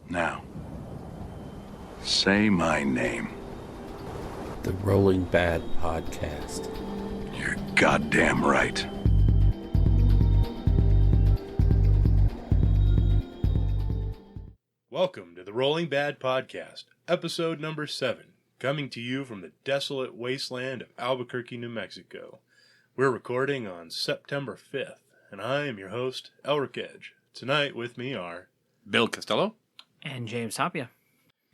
Now, say my name. The Rolling Bad Podcast. You're goddamn right. Welcome to the Rolling Bad Podcast, episode number 7, coming to you from the desolate wasteland of Albuquerque, New Mexico. We're recording on September 5th, and I am your host, Elric Edge. Tonight with me are Bill Costello. And James Tapia.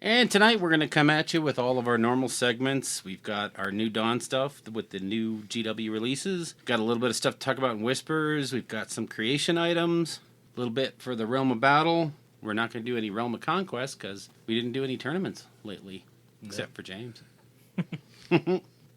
And tonight we're going to come at you with all of our normal segments. We've got our New Dawn stuff with the new GW releases. Got a little bit of stuff to talk about in Whispers. We've got some creation items. A little bit for the Realm of Battle. We're not going to do any Realm of Conquest because we didn't do any tournaments lately, except for James.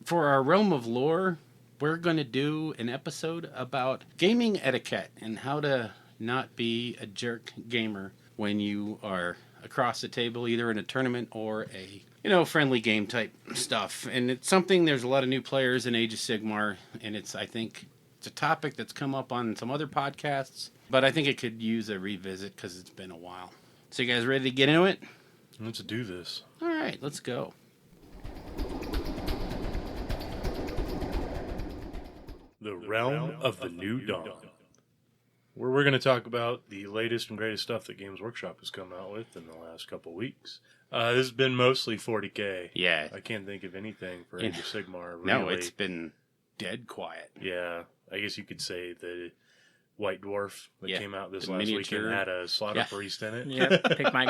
For our Realm of Lore, we're going to do an episode about gaming etiquette and how to not be a jerk gamer when you are across the table, either in a tournament or a, friendly game type stuff. And it's something, there's a lot of new players in Age of Sigmar, and I think it's a topic that's come up on some other podcasts, but I think it could use a revisit because it's been a while. So you guys ready to get into it? Let's do this. All right, let's go. The Realm of the New Dawn, where we're going to talk about the latest and greatest stuff that Games Workshop has come out with in the last couple of weeks. This has been mostly 40K. Yeah. I can't think of anything for Age of Sigmar. Really. No, it's been dead quiet. Yeah, I guess you could say the White Dwarf that came out this last miniature. weekend had a Slaughter Priest in it. Yeah, pick mine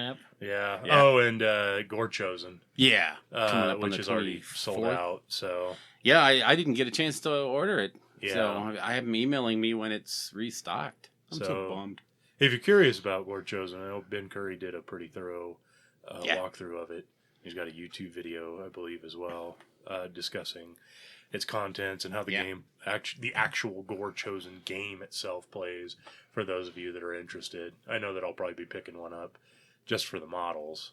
up. Yeah. Yeah. Oh, and Gore Chosen. Yeah. Coming up on which the is already 24th. sold out. So Yeah, I didn't get a chance to order it. Yeah. So I have them emailing me when it's restocked. I'm so So- bummed. if you're curious about Gore Chosen, I know Ben Curry did a pretty thorough walkthrough of it. He's got a YouTube video, I believe, as well, discussing its contents and how the game, the actual Gore Chosen game itself plays. For those of you that are interested, I know that I'll probably be picking one up just for the models.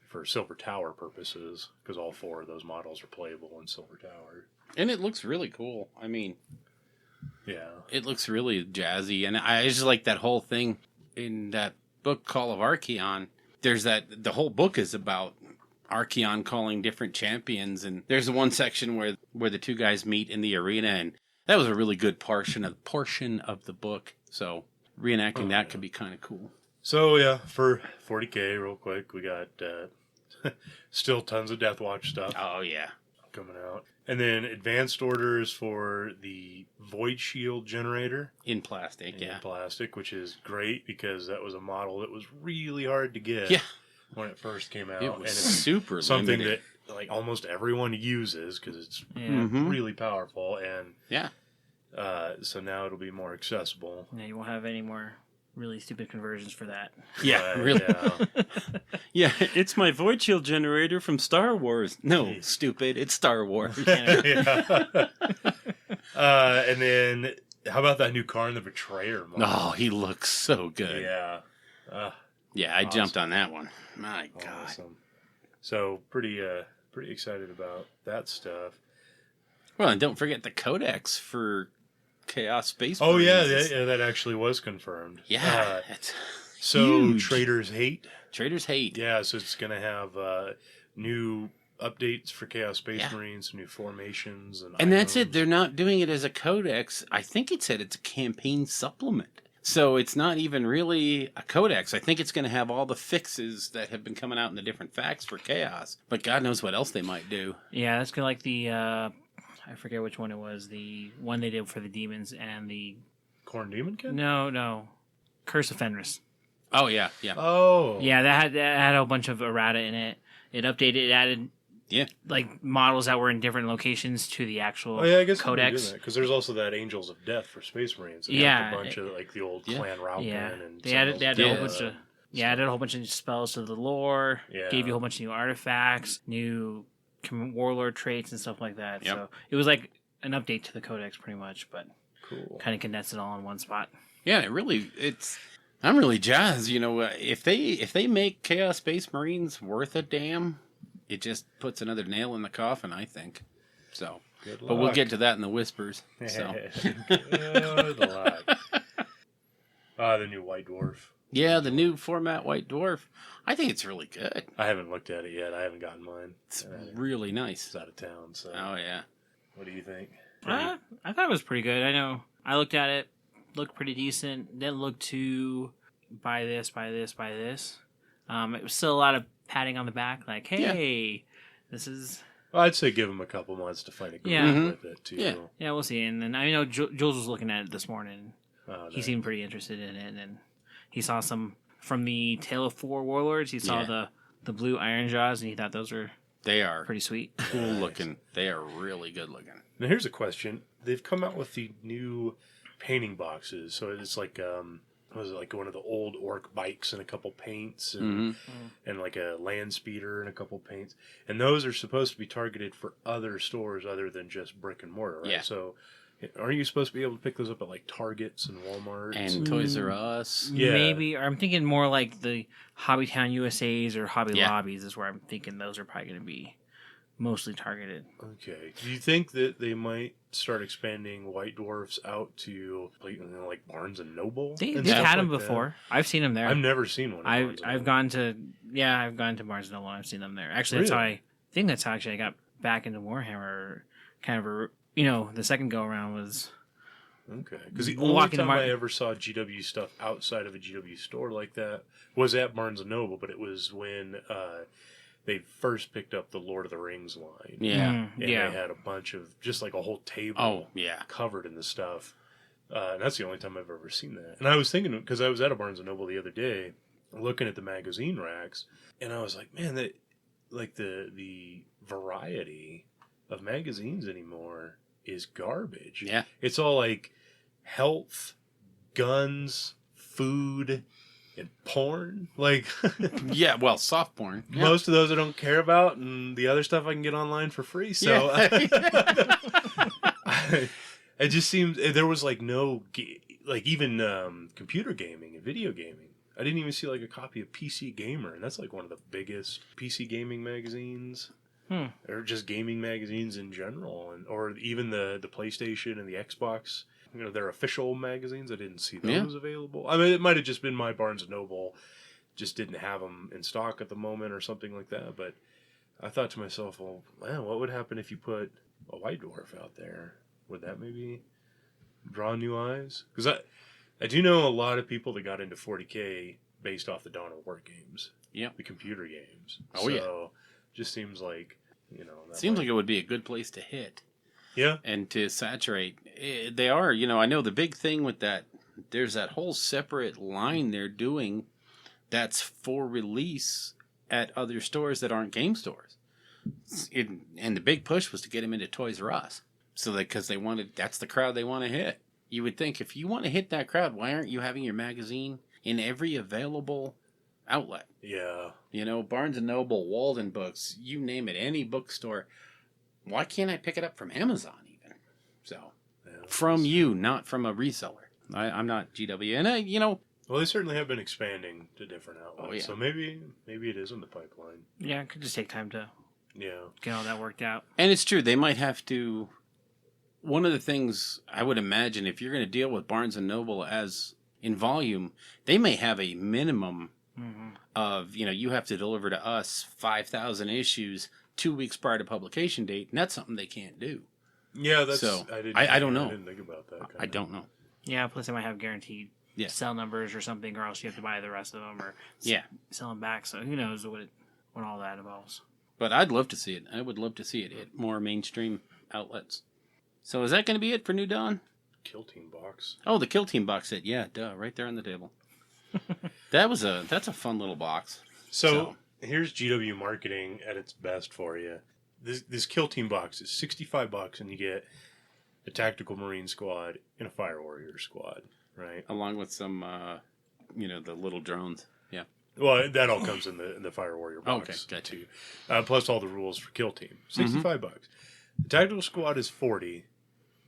For Silver Tower purposes, because all 4 of those models are playable in Silver Tower. And it looks really cool. I mean, Yeah. it looks really jazzy. And I just like that whole thing in that book, Call of Archeon. The whole book is about Archeon calling different champions. And there's the one section where the 2 guys meet in the arena. And that was a really good portion of the book. So reenacting that could be kind of cool. So, yeah, for 40K, real quick, we got still tons of Deathwatch stuff Oh, yeah. coming out. And then advanced orders for the Void Shield generator In plastic, in plastic, which is great because that was a model that was really hard to get Yeah. when it first came out. It and was it's super something limited. that like almost everyone uses because it's Mhm. really powerful. And Yeah. so now it'll be more accessible. Yeah, you won't have any more really stupid conversions for that. Yeah, But, really. yeah. Yeah, it's my void shield generator from Star Wars. No, Jeez. stupid, it's Star Wars. Yeah. And then, how about that new Karn the Betrayer model? Oh, he looks so good. Yeah. Yeah, I jumped on that one. My God. Awesome. So, pretty excited about that stuff. Well, and don't forget the codex for Chaos Space Oh, yeah, Marines. that actually was confirmed. Yeah, it's So, huge. Traders Hate. Traders hate. Yeah, so it's going to have new updates for Chaos Space Yeah. Marines, new formations. And that's it. items. They're not doing it as a codex. I think it said it's a campaign supplement. So it's not even really a codex. I think it's going to have all the fixes that have been coming out in the different facts for Chaos. But God knows what else they might do. Yeah, that's kind of like the, I forget which one it was, the one they did for the demons and the, Khorne Demon Kit? no, Curse of Fenris. Oh, yeah, yeah. Oh. Yeah, that had a bunch of errata in it. It updated, it added like models that were in different locations to the actual Oh, yeah, I guess codex. because there's also that Angels of Death for Space Marines. That Yeah. have a bunch of like the old Clan Raupen Yeah, and they added a whole bunch of of added a whole bunch of spells to the lore. Yeah. Gave you a whole bunch of new artifacts, new warlord traits and stuff like that. Yep. So it was like an update to the codex, pretty much, but cool. kind of condensed it all in one spot. Yeah, I'm really jazzed. If they make Chaos Space Marines worth a damn, it just puts another nail in the coffin, I think. So, Good but we'll luck. get to that in the whispers. So, Good luck. The new White Dwarf. Yeah, the new format White Dwarf. I think it's really good. I haven't looked at it yet. I haven't gotten mine. It's really nice. It's out of town, so. Oh, yeah. What do you think? I thought it was pretty good. I know. I looked at it. Looked pretty decent. Didn't look too buy this. It was still a lot of patting on the back. Like, hey, this is... Well, I'd say give him a couple months to find a groove Yeah. with it, too. Yeah, we'll see. And then I know Jules was looking at it this morning. Oh, He seemed pretty interested in it. And he saw some from the Tale of Four Warlords. He saw the blue iron jaws, and he thought those were They are pretty sweet. cool looking. They are really good looking. Now, here's a question. They've come out with the new painting boxes. So it's like, was it like one of the old orc bikes and a couple paints and like a land speeder and a couple paints. And those are supposed to be targeted for other stores other than just brick and mortar, right? Yeah. So aren't you supposed to be able to pick those up at like Targets and Walmart? And Toys R Us. Yeah. Maybe, or I'm thinking more like the Hobbytown USAs or Hobby Yeah. Lobbies is where I'm thinking those are probably going to be mostly targeted. Okay. Do you think that they might start expanding White Dwarfs out to like Barnes and Noble? They've and had stuff them like before. I've seen them there. I've never seen one. At Barnes and I've Noble. gone to Barnes and Noble. And I've seen them there. Actually, that's Really? how I think that's how actually I got back into Warhammer. Kind of the second go around was Okay. Because the We'll only walk into time I Mar- ever saw GW stuff outside of a GW store like that was at Barnes and Noble, but it was when they first picked up the Lord of the Rings line. Yeah. And yeah. they had a bunch of, just like a whole table Oh, yeah. covered in the stuff. And that's the only time I've ever seen that. And I was thinking, because I was at a Barnes and Noble the other day, looking at the magazine racks, and I was like, man, that like the variety of magazines anymore is garbage. Yeah. It's all like health, guns, food, and porn. Like Yeah, well, soft porn. Yeah. most of those I don't care about, and the other stuff I can get online for free. So it just seems there was like no like even computer gaming and video gaming. I didn't even see like a copy of PC Gamer, and that's like one of the biggest PC gaming magazines. Or just gaming magazines in general, or even the PlayStation and the Xbox, their official magazines. I didn't see those available. I mean, it might have just been my Barnes & Noble just didn't have them in stock at the moment or something like that. But I thought to myself, well, man, what would happen if you put a White Dwarf out there? Would that maybe draw new eyes? Because I do know a lot of people that got into 40K based off the Dawn of War games. Yeah. The computer games. Oh, yeah. Just seems like, Seems like it would be a good place to hit. Yeah. And to saturate. They are, I know the big thing with that, there's that whole separate line they're doing that's for release at other stores that aren't game stores. And the big push was to get them into Toys R Us. So because that's the crowd they want to hit. You would think if you want to hit that crowd, why aren't you having your magazine in every available outlet? Yeah. Barnes & Noble, Walden Books, you name it, any bookstore. Why can't I pick it up from Amazon even? So, from you, not from a reseller. I'm not GW. And, Well, they certainly have been expanding to different outlets. Oh, yeah. So maybe it is in the pipeline. Yeah, it could just take time to Yeah. get all that worked out. and it's true, they might have to... One of the things I would imagine, if you're going to deal with Barnes & Noble as in volume, they may have a minimum of, you have to deliver to us 5,000 issues 2 weeks prior to publication date, and that's something they can't do. Yeah, that's... So, I don't know. I didn't think about that. I don't know. Yeah, plus they might have guaranteed Yeah. cell numbers or something, or else you have to buy the rest of them or sell them back. So who knows what all that involves. But I'd love to see it. I would love to see it hit more mainstream outlets. So is that going to be it for New Dawn? Kill Team box. Oh, the Kill Team box set. Yeah, duh, right there on the table. That's a fun little box. So here's GW marketing at its best for you. This Kill Team box is $65, and you get a Tactical Marine squad and a Fire Warrior squad, right? Along with some, the little drones. Yeah. Well, that all comes in the Fire Warrior box. Okay, gotcha. Too. Plus all the rules for Kill Team. $65. The Tactical Squad is $40.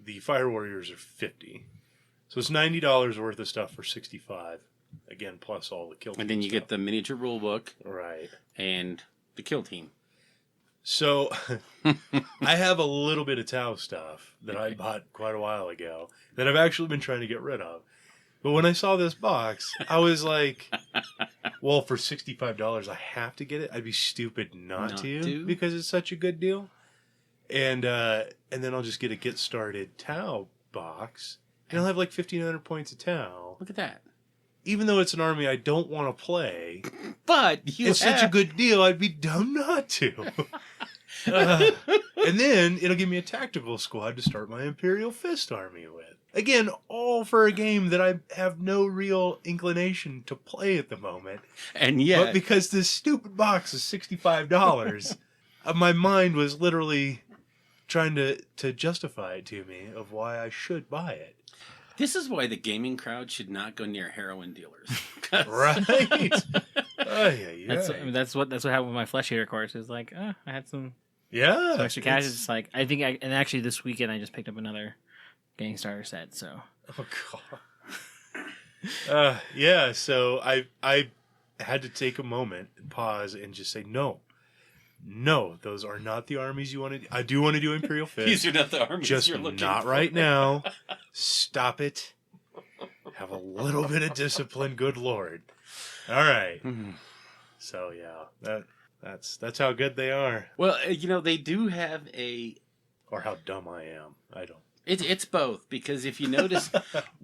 The Fire Warriors are $50. So it's $90 worth of stuff for $65. Again, plus all the Kill Team And then you stuff. get the miniature rule book. Right. And the Kill Team. So I have a little bit of Tau stuff that I bought quite a while ago that I've actually been trying to get rid of. But when I saw this box, I was like, well, for $65, I have to get it. I'd be stupid not to because it's such a good deal. And then I'll just get a Get Started Tau box, and I'll have like 1,500 points of Tau. Look at that. Even though it's an army I don't want to play, but it's such a good deal, I'd be dumb not to. And then it'll give me a tactical squad to start my Imperial Fist army with. Again, all for a game that I have no real inclination to play at the moment. And yet, but because this stupid box is $65, my mind was literally trying to justify it to me of why I should buy it. This is why the gaming crowd should not go near heroin dealers. Right? That's what happened with my Flesh Eater course. Is like, I had some extra cash. It's like and actually this weekend I just picked up another Gang Starter set. So oh god, So I had to take a moment and pause and just say no, those are not the armies you want to. I do want to do Imperial Fist. These are not the armies just you're looking not for. right now. Stop it. Have a little bit of discipline, good lord. All right. So yeah, that's how good they are. Well, they do have a, or how dumb I am. I don't. It's both, because if you notice,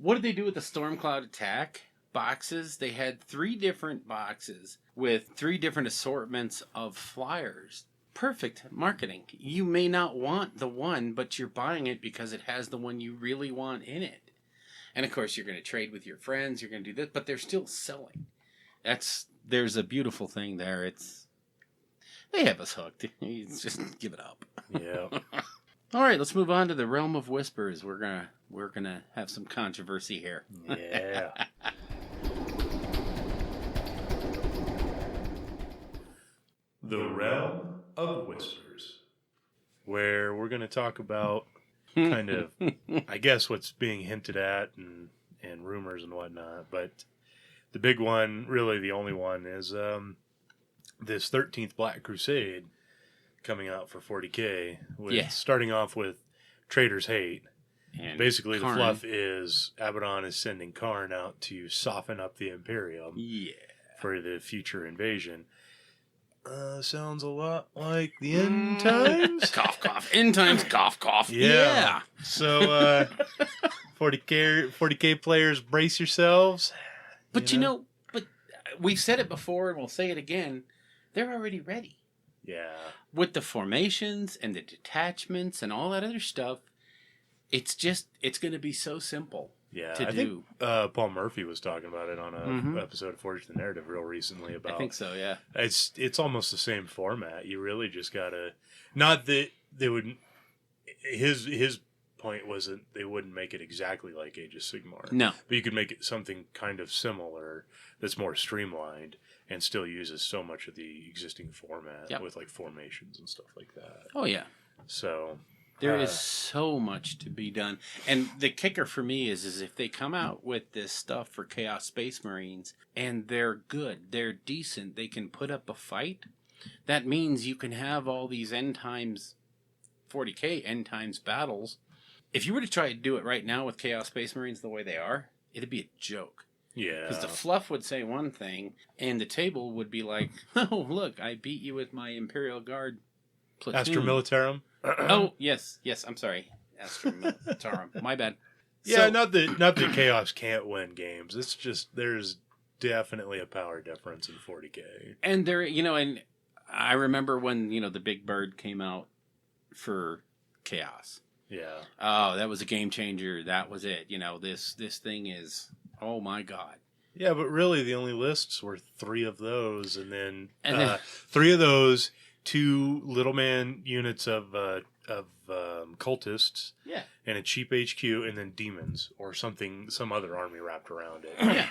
what did they do with the Stormcloud Attack boxes? They had 3 different boxes with 3 different assortments of flyers. Perfect marketing. You may not want the one, but you're buying it because it has the one you really want in it. And of course, you're going to trade with your friends. You're going to do this, but they're still selling. There's a beautiful thing there. They have us hooked. It's just give it up. Yeah. All right, let's move on to the realm of whispers. We're gonna have some controversy here. Yeah. The realm of whispers, where we're gonna talk about kind of, I guess, what's being hinted at and rumors and whatnot. But the big one, really the only one, is this 13th Black Crusade coming out for 40K, starting off with Trader's Hate. And basically, Karn. The fluff is Abaddon is sending Karn out to soften up the Imperium for the future invasion. Sounds a lot like the end times. Cough, cough. End times, cough, cough. Yeah. So, 40K players, brace yourselves. But but we've said it before and we'll say it again. They're already ready. Yeah. With the formations and the detachments and all that other stuff, it's going to be so simple to do. Think, Paul Murphy was talking about it on an episode of Forge the Narrative real recently about. I think so, yeah. It's almost the same format. You really just gotta. Not that they wouldn't. His point wasn't they wouldn't make it exactly like Age of Sigmar. No, but you could make it something kind of similar that's more streamlined and still uses so much of the existing format with like formations and stuff like that. Oh yeah. So there is so much to be done, and the kicker for me is if they come out with this stuff for Chaos Space Marines and they're good, they're decent, they can put up a fight. That means you can have all these end times, 40K end times battles. If you were to try to do it right now with Chaos Space Marines the way they are, it'd be a joke. Yeah. Because the fluff would say one thing, and the table would be like, oh, look, I beat you with my Imperial Guard platoon. Astra Militarum? Oh, yes, I'm sorry. Astra Militarum. My bad. Yeah, not that Chaos can't win games. It's just, there's definitely a power difference in 40K. And and I remember when, the Big Bird came out for Chaos. Yeah. Oh, that was a game changer. That was it. This thing is, oh my God. Yeah, but really the only lists were 3 of those, and then 3 of those, 2 little man units of cultists, and a cheap HQ, and then demons or some other army wrapped around it. Yeah.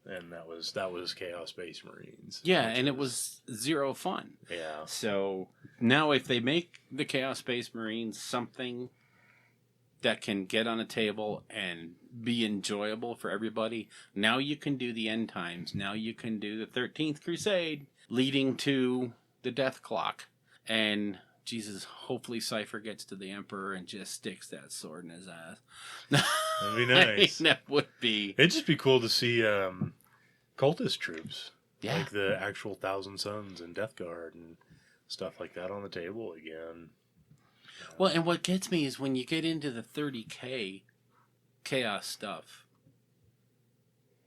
And that was Chaos Space Marines. Yeah, and it was zero fun. Yeah. So now if they make the Chaos Space Marines something that can get on a table and be enjoyable for everybody, now you can do the end times. Now you can do the 13th Crusade leading to the Death Clock. And Jesus, hopefully Cypher gets to the Emperor and just sticks that sword in his ass. That'd be nice. That would be. It'd just be cool to see cultist troops. Yeah. Like the actual Thousand Sons and Death Guard and stuff like that on the table again. Well, and what gets me is when you get into the 30K Chaos stuff,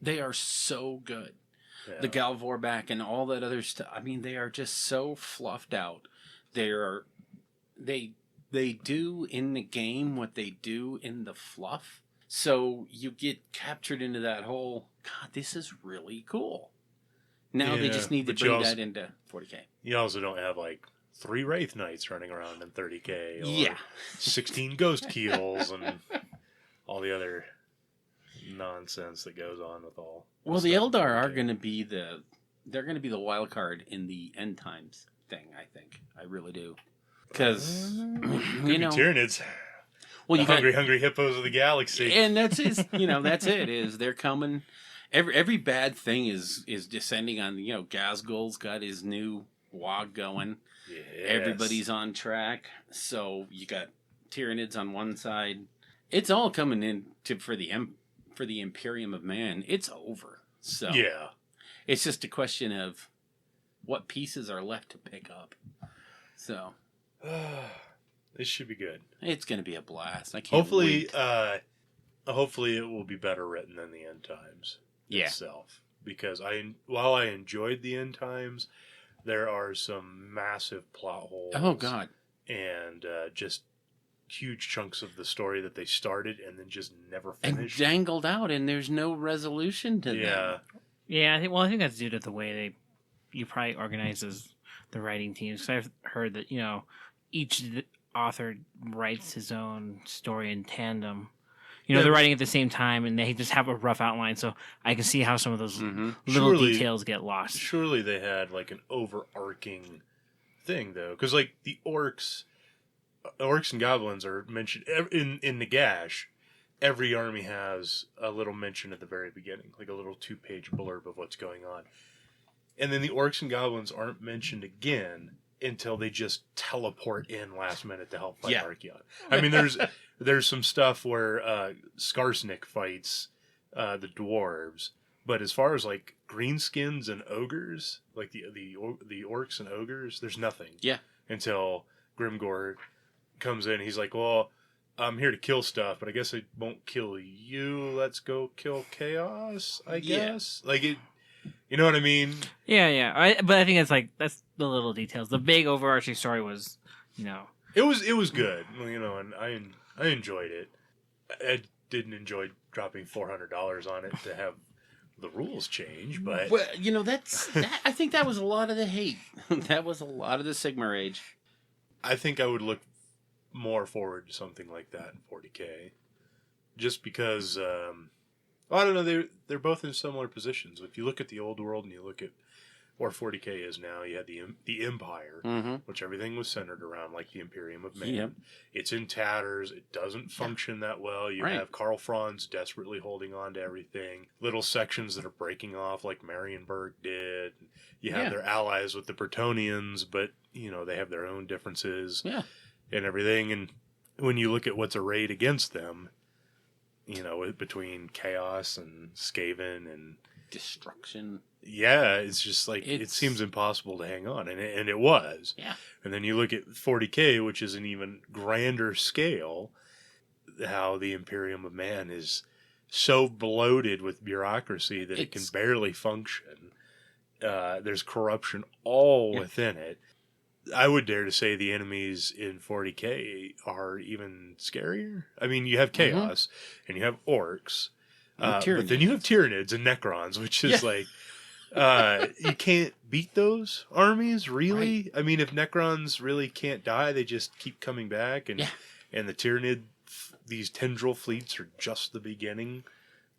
they are so good. Yeah. The Galvorback and all that other stuff. I mean, they are just so fluffed out. They do in the game what they do in the fluff. So you get captured into that whole, God, this is really cool. Now they just need to bring that into 40K. You also don't have like 3 Wraith Knights running around in 30K. Or Yeah. 16 Ghost Keels and all the other nonsense that goes on with all. Well, the Eldar are going to be they're going to be the wild card in the end times thing, I think. I really do. Because, you know. Tyranids. Well, you hungry hippos of the galaxy. And that's it, is they're coming. Every bad thing is descending on, you know, Gazgul's got his new WOG going. Yes. Everybody's on track. So you got Tyranids on one side. It's all coming in for the Imperium of Man. It's over. So yeah. It's just a question of what pieces are left to pick up. So this should be good. it's going to be a blast. I can't Hopefully, wait. hopefully it will be better written than the End Times itself. Because while I enjoyed the End Times, there are some massive plot holes. Oh God! And just huge chunks of the story that they started and then just never And finished. dangled out, and there's no resolution to them. Yeah, I think that's due to the way you probably organize the writing teams. 'Cause I've heard that, you know, each author writes his own story in tandem. You know, they're writing at the same time, and they just have a rough outline. So I can see how some of those little details get lost. Surely they had like an overarching thing, though, because like the orcs and goblins are mentioned in Nagash. Every army has a little mention at the very beginning, like a little 2-page blurb of what's going on. And then the orcs and goblins aren't mentioned again until they just teleport in last minute to help fight Archeon. I mean, there's some stuff where Skarsnik fights the dwarves, but as far as like greenskins and ogres, like the orcs and ogres, there's nothing. Yeah. Until Grimgor comes in, he's like, "Well, I'm here to kill stuff, but I guess I won't kill you. Let's go kill chaos, I guess." Like it, you know what I mean? Yeah. But I think that's the little details. The big overarching story was, you know, it was good, you know, and I enjoyed it. I didn't enjoy dropping $400 on it to have the rules change, but well, you know, I think that was a lot of the hate. That was a lot of the Sigma rage. I think I would look more forward to something like that in 40K, just because I don't know, they're both in similar positions. If you look at the old world and you look at where 40K is now, you had the Empire, which everything was centered around, like the Imperium of Man. Yep. It's in tatters. It doesn't function that well. You have Karl Franz desperately holding on to everything. Little sections that are breaking off, like Marienburg did. You have their allies with the Bretonnians, but you know they have their own differences. Yeah. And everything, and when you look at what's arrayed against them, you know, between Chaos and Skaven and Destruction. Yeah, it's just like it seems impossible to hang on, and it was. Yeah. And then you look at 40K, which is an even grander scale, how the Imperium of Man is so bloated with bureaucracy that it can barely function. There's corruption all within it. I would dare to say the enemies in 40K are even scarier. I mean, you have Chaos, and you have Orcs, but then you have Tyranids and Necrons, which is like, you can't beat those armies, really. Right. I mean, if Necrons really can't die, they just keep coming back, and the Tyranid, these tendril fleets are just the beginning,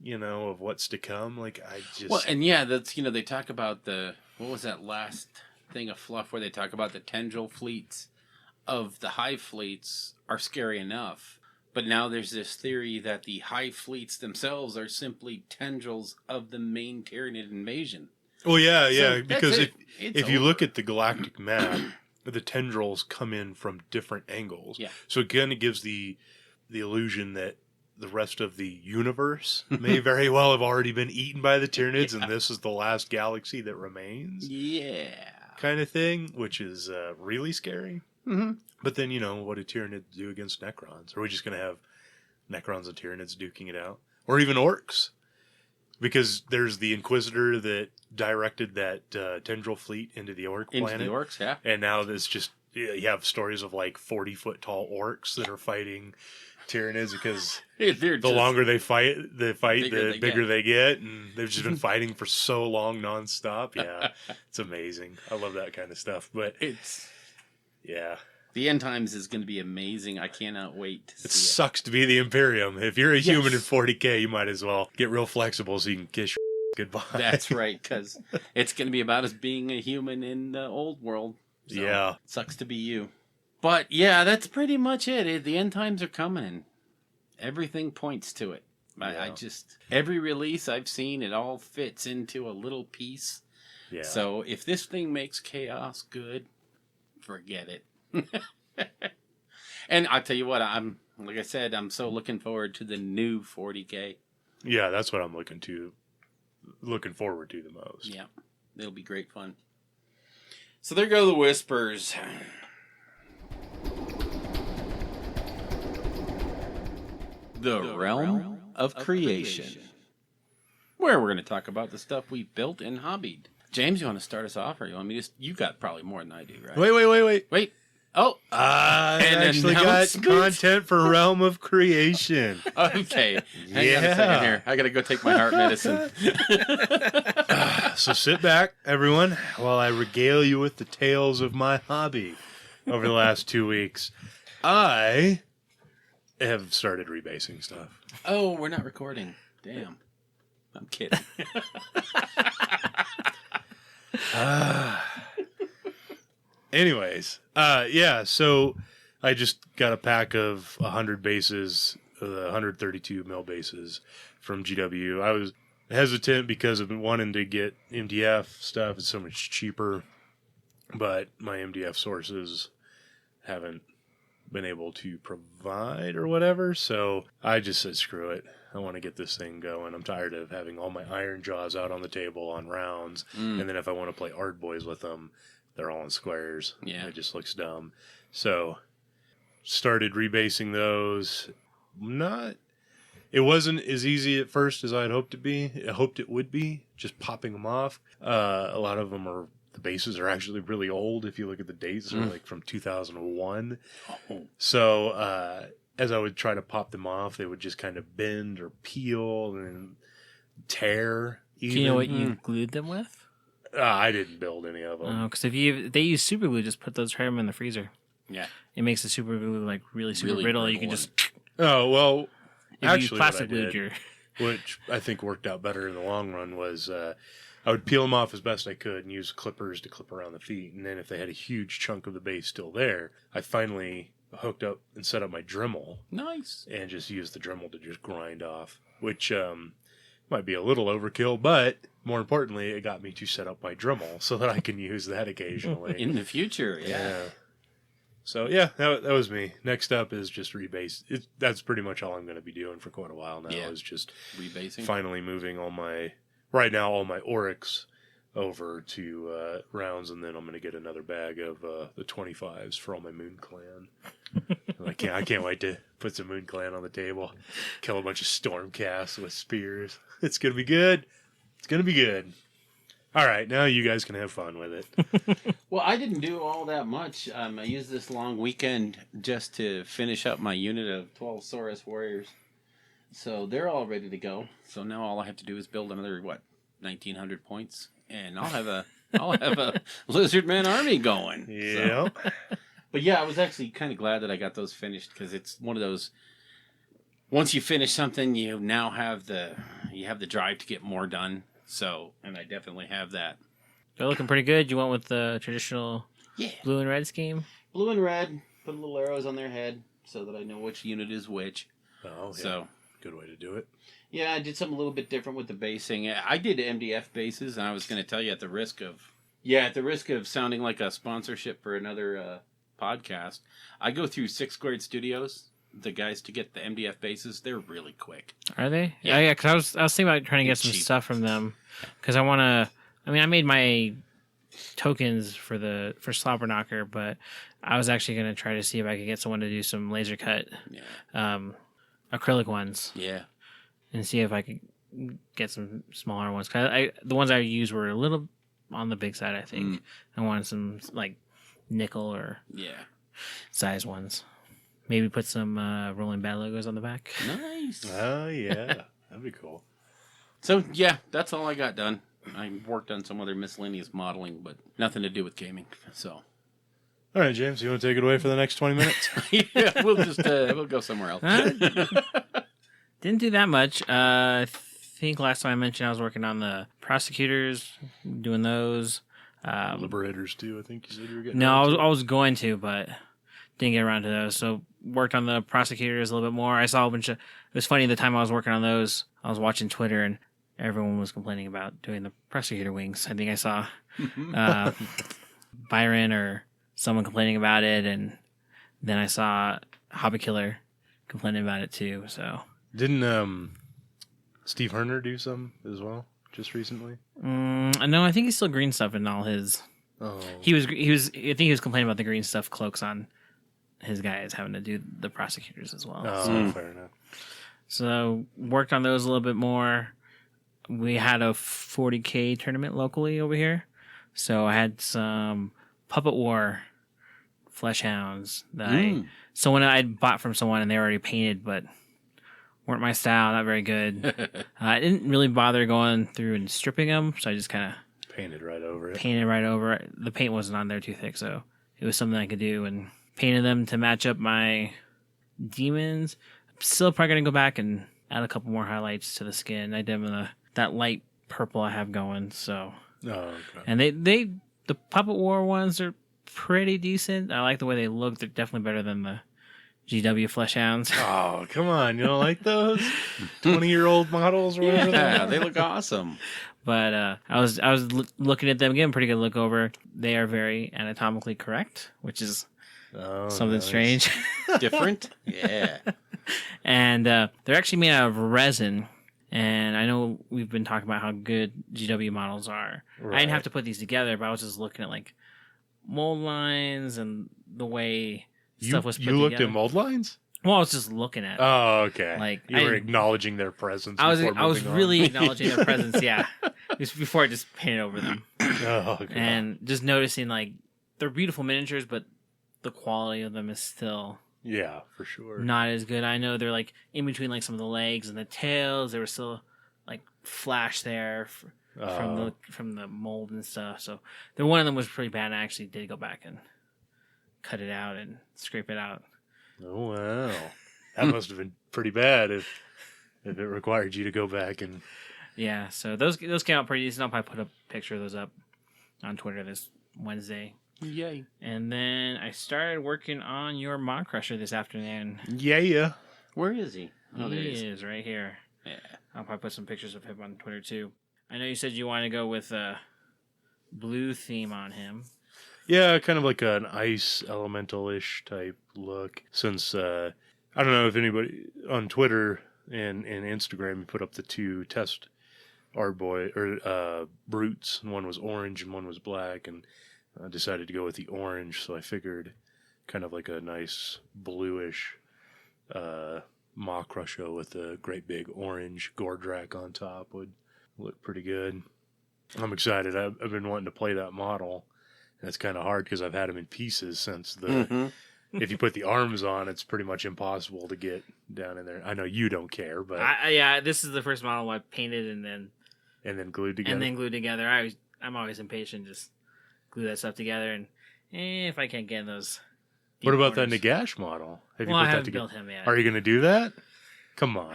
you know, of what's to come. Like, I just... Well, and that's, you know, they talk about what was that last thing of fluff where they talk about the tendril fleets of the hive fleets are scary enough, but now there's this theory that the hive fleets themselves are simply tendrils of the main Tyranid invasion. Well, yeah, So because if you over. look at the galactic map, the tendrils come in from different angles. Yeah. So again, it gives the illusion that the rest of the universe may very well have already been eaten by the Tyranids, and this is the last galaxy that remains. Yeah. Kind of thing, which is really scary. Mm-hmm. But then, what do Tyranids do against Necrons? Are we just going to have Necrons and Tyranids duking it out? Or even orcs? Because there's the Inquisitor that directed that tendril fleet into the orc planet. Into the orcs, yeah. And now there's just, you have stories of like 40-foot tall orcs that are fighting Tyranids because the longer they fight, the bigger they get. And they've just been fighting for so long nonstop. Yeah, it's amazing. I love that kind of stuff. But yeah. The end times is going to be amazing. I cannot wait to see it. Sucks to be the Imperium. If you're a human in 40K, you might as well get real flexible so you can kiss your goodbye. That's right, because it's going to be about as being a human in the old world. So yeah. Sucks to be you. But yeah, that's pretty much it. The end times are coming. Everything points to it. I just, every release I've seen, it all fits into a little piece. Yeah. So if this thing makes chaos good, forget it. And I'll tell you what, like I said, I'm so looking forward to the new 40K. Yeah, that's what I'm looking forward to the most. Yeah, it'll be great fun. So there go the whispers. The realm of creation. Where we're going to talk about the stuff we built and hobbied. James, you want to start us off, or you want me to? You got probably more than I do, right? Wait. Oh, I actually got content for Realm of Creation. Okay. Hang on a second here. I got to go take my heart medicine. So sit back, everyone, while I regale you with the tales of my hobby over the last 2 weeks. I have started rebasing stuff. Oh, we're not recording. Damn. I'm kidding. Anyways, so I just got a pack of 100 bases, 132 mil bases from GW. I was hesitant because I've been wanting to get MDF stuff. It's so much cheaper, but my MDF sources haven't been able to provide or whatever, so I just said screw it. I want to get this thing going. I'm tired of having all my iron jaws out on the table on rounds, and then if I want to play Ard Boys with them, they're all in squares. Yeah. It just looks dumb. So, started rebasing those. It wasn't as easy at first as I had hoped it would be, just popping them off. A lot of them the bases are actually really old. If you look at the dates, they're like from 2001. Oh. So, as I would try to pop them off, they would just kind of bend or peel and tear. Even. Do you know what you glued them with? I didn't build any of them. Because if they use super glue, just try them in the freezer. Yeah, it makes the super glue like really brittle. You can just. Oh well, actually, plastic glued which I think worked out better in the long run was I would peel them off as best I could and use clippers to clip around the feet, and then if they had a huge chunk of the base still there, I finally hooked up and set up my Dremel. Nice. And just used the Dremel to just grind off, which might be a little overkill, but more importantly, it got me to set up my Dremel so that I can use that occasionally. In the future, yeah. So, yeah, that was me. Next up is just rebase. That's pretty much all I'm going to be doing for quite a while now, is just rebasing. Finally moving all my Oryx over to rounds, and then I'm going to get another bag of the 25s for all my Moon Clan. I can't wait to put some Moon Clan on the table, kill a bunch of Stormcasts with spears. It's going to be good. It's going to be good. All right, now you guys can have fun with it. Well, I didn't do all that much. I used this long weekend just to finish up my unit of 12 Saurus Warriors. So they're all ready to go. So now all I have to do is build another, 1,900 points, and I'll have a Lizardman army going. Yeah. So. But yeah, I was actually kind of glad that I got those finished, because it's one of those. Once you finish something, you now have the drive to get more done. So, and I definitely have that. They're looking pretty good. You went with the traditional blue and red scheme? Blue and red. Put little arrows on their head so that I know which unit is which. Oh, yeah. So, good way to do it. Yeah, I did something a little bit different with the basing. I did MDF bases, and I was going to tell you, at the risk of Yeah, at the risk of sounding like a sponsorship for another podcast, I go through 6th grade studios. The guys to get the MDF bases, they're really quick. Are they? Yeah. Yeah, because I was thinking about trying to get some cheap. stuff from them. Because I want to... I mean, I made my tokens for Slobber Knocker, but I was actually going to try to see if I could get someone to do some laser cut acrylic ones. Yeah. And see if I could get some smaller ones. Cause the ones I used were a little on the big side, I think. I wanted some like nickel or size ones. Maybe put some Rolling Bad logos on the back. Nice. Oh, yeah. That'd be cool. So, yeah, that's all I got done. I worked on some other miscellaneous modeling, but nothing to do with gaming. So, All right, James, you want to take it away for the next 20 minutes? yeah, we'll just we'll go somewhere else. Didn't do that much. I think last time I mentioned I was working on the prosecutors, doing those. Liberators, too, I think you said you were getting No, I was going to, but didn't get around to those. So worked on the prosecutors a little bit more. I saw a bunch of... It was funny, the time I was working on those, I was watching Twitter, and everyone was complaining about doing the prosecutor wings. I think I saw Byron or someone complaining about it, and then I saw Hobby Killer complaining about it too. So Didn't Steve Herner do some as well just recently? no, I think he's still green stuff in all his. Oh, He was. I think he was complaining about the green stuff cloaks on his guys having to do the prosecutors as well. fair enough. So worked on those a little bit more. We had a 40K tournament locally over here, so I had some Puppet War flesh hounds that someone I'd bought from someone, and they were already painted, but weren't my style. Not very good. I didn't really bother going through and stripping them, so I just kind of Painted right over it. painted right over it. The paint wasn't on there too thick, so it was something I could do, and painted them to match up my demons. I'm still probably gonna go back and add a couple more highlights to the skin. I did them in that light purple I have going. So, Oh, okay. and the Puppet War ones are pretty decent. I like the way they look. They're definitely better than the GW Flesh Hounds. Oh, come on. You don't like those? 20-year-old models or whatever? Yeah, they look awesome. But I was looking at them, getting a pretty good look over. They are very anatomically correct, which is something nice. strange. Different? Yeah. And they're actually made out of resin. And I know we've been talking about how good GW models are. Right. I didn't have to put these together, but I was just looking at like mold lines and the way stuff was put together. You looked at mold lines? Well, I was just looking at it. Oh, okay. Like, you were I- acknowledging their presence. I was before moving on. really acknowledging their presence, yeah. Just before I just painted over them. Oh, okay. And just noticing like they're beautiful miniatures, but the quality of them is still Yeah, for sure. not as good. I know they're like in between like some of the legs and the tails. There was still like flash there from the mold and stuff. So the one of them was pretty bad. And I actually did go back and cut it out and scrape it out. Oh, wow. That must have been pretty bad if it required you to go back and... Yeah, so those came out pretty decent. I'll probably put a picture of those up on Twitter this Wednesday. Yay. And then I started working on your Mod Crusher this afternoon. Yeah. Where is he? Oh, there He he is. is right here. Yeah. I'll probably put some pictures of him on Twitter too. I know you said you want to go with a blue theme on him. Yeah, kind of like an ice elemental-ish type look. Since, I don't know if anybody on Twitter and Instagram put up the two test art brutes. One was orange and one was black, and I decided to go with the orange, so I figured kind of like a nice bluish Maw Crusher with a great big orange Gordrak on top would look pretty good. I'm excited. I've been wanting to play that model, and it's kind of hard because I've had him in pieces since the... If you put the arms on, it's pretty much impossible to get down in there. I know you don't care, but... Yeah, this is the first model I painted and then glued together. glued together. I'm always impatient. Just glue that stuff together, and if I can't get in those. deep What about corners. that Nagash model? Have Well, I that haven't together? built him yet. Are you going to do that? Come on.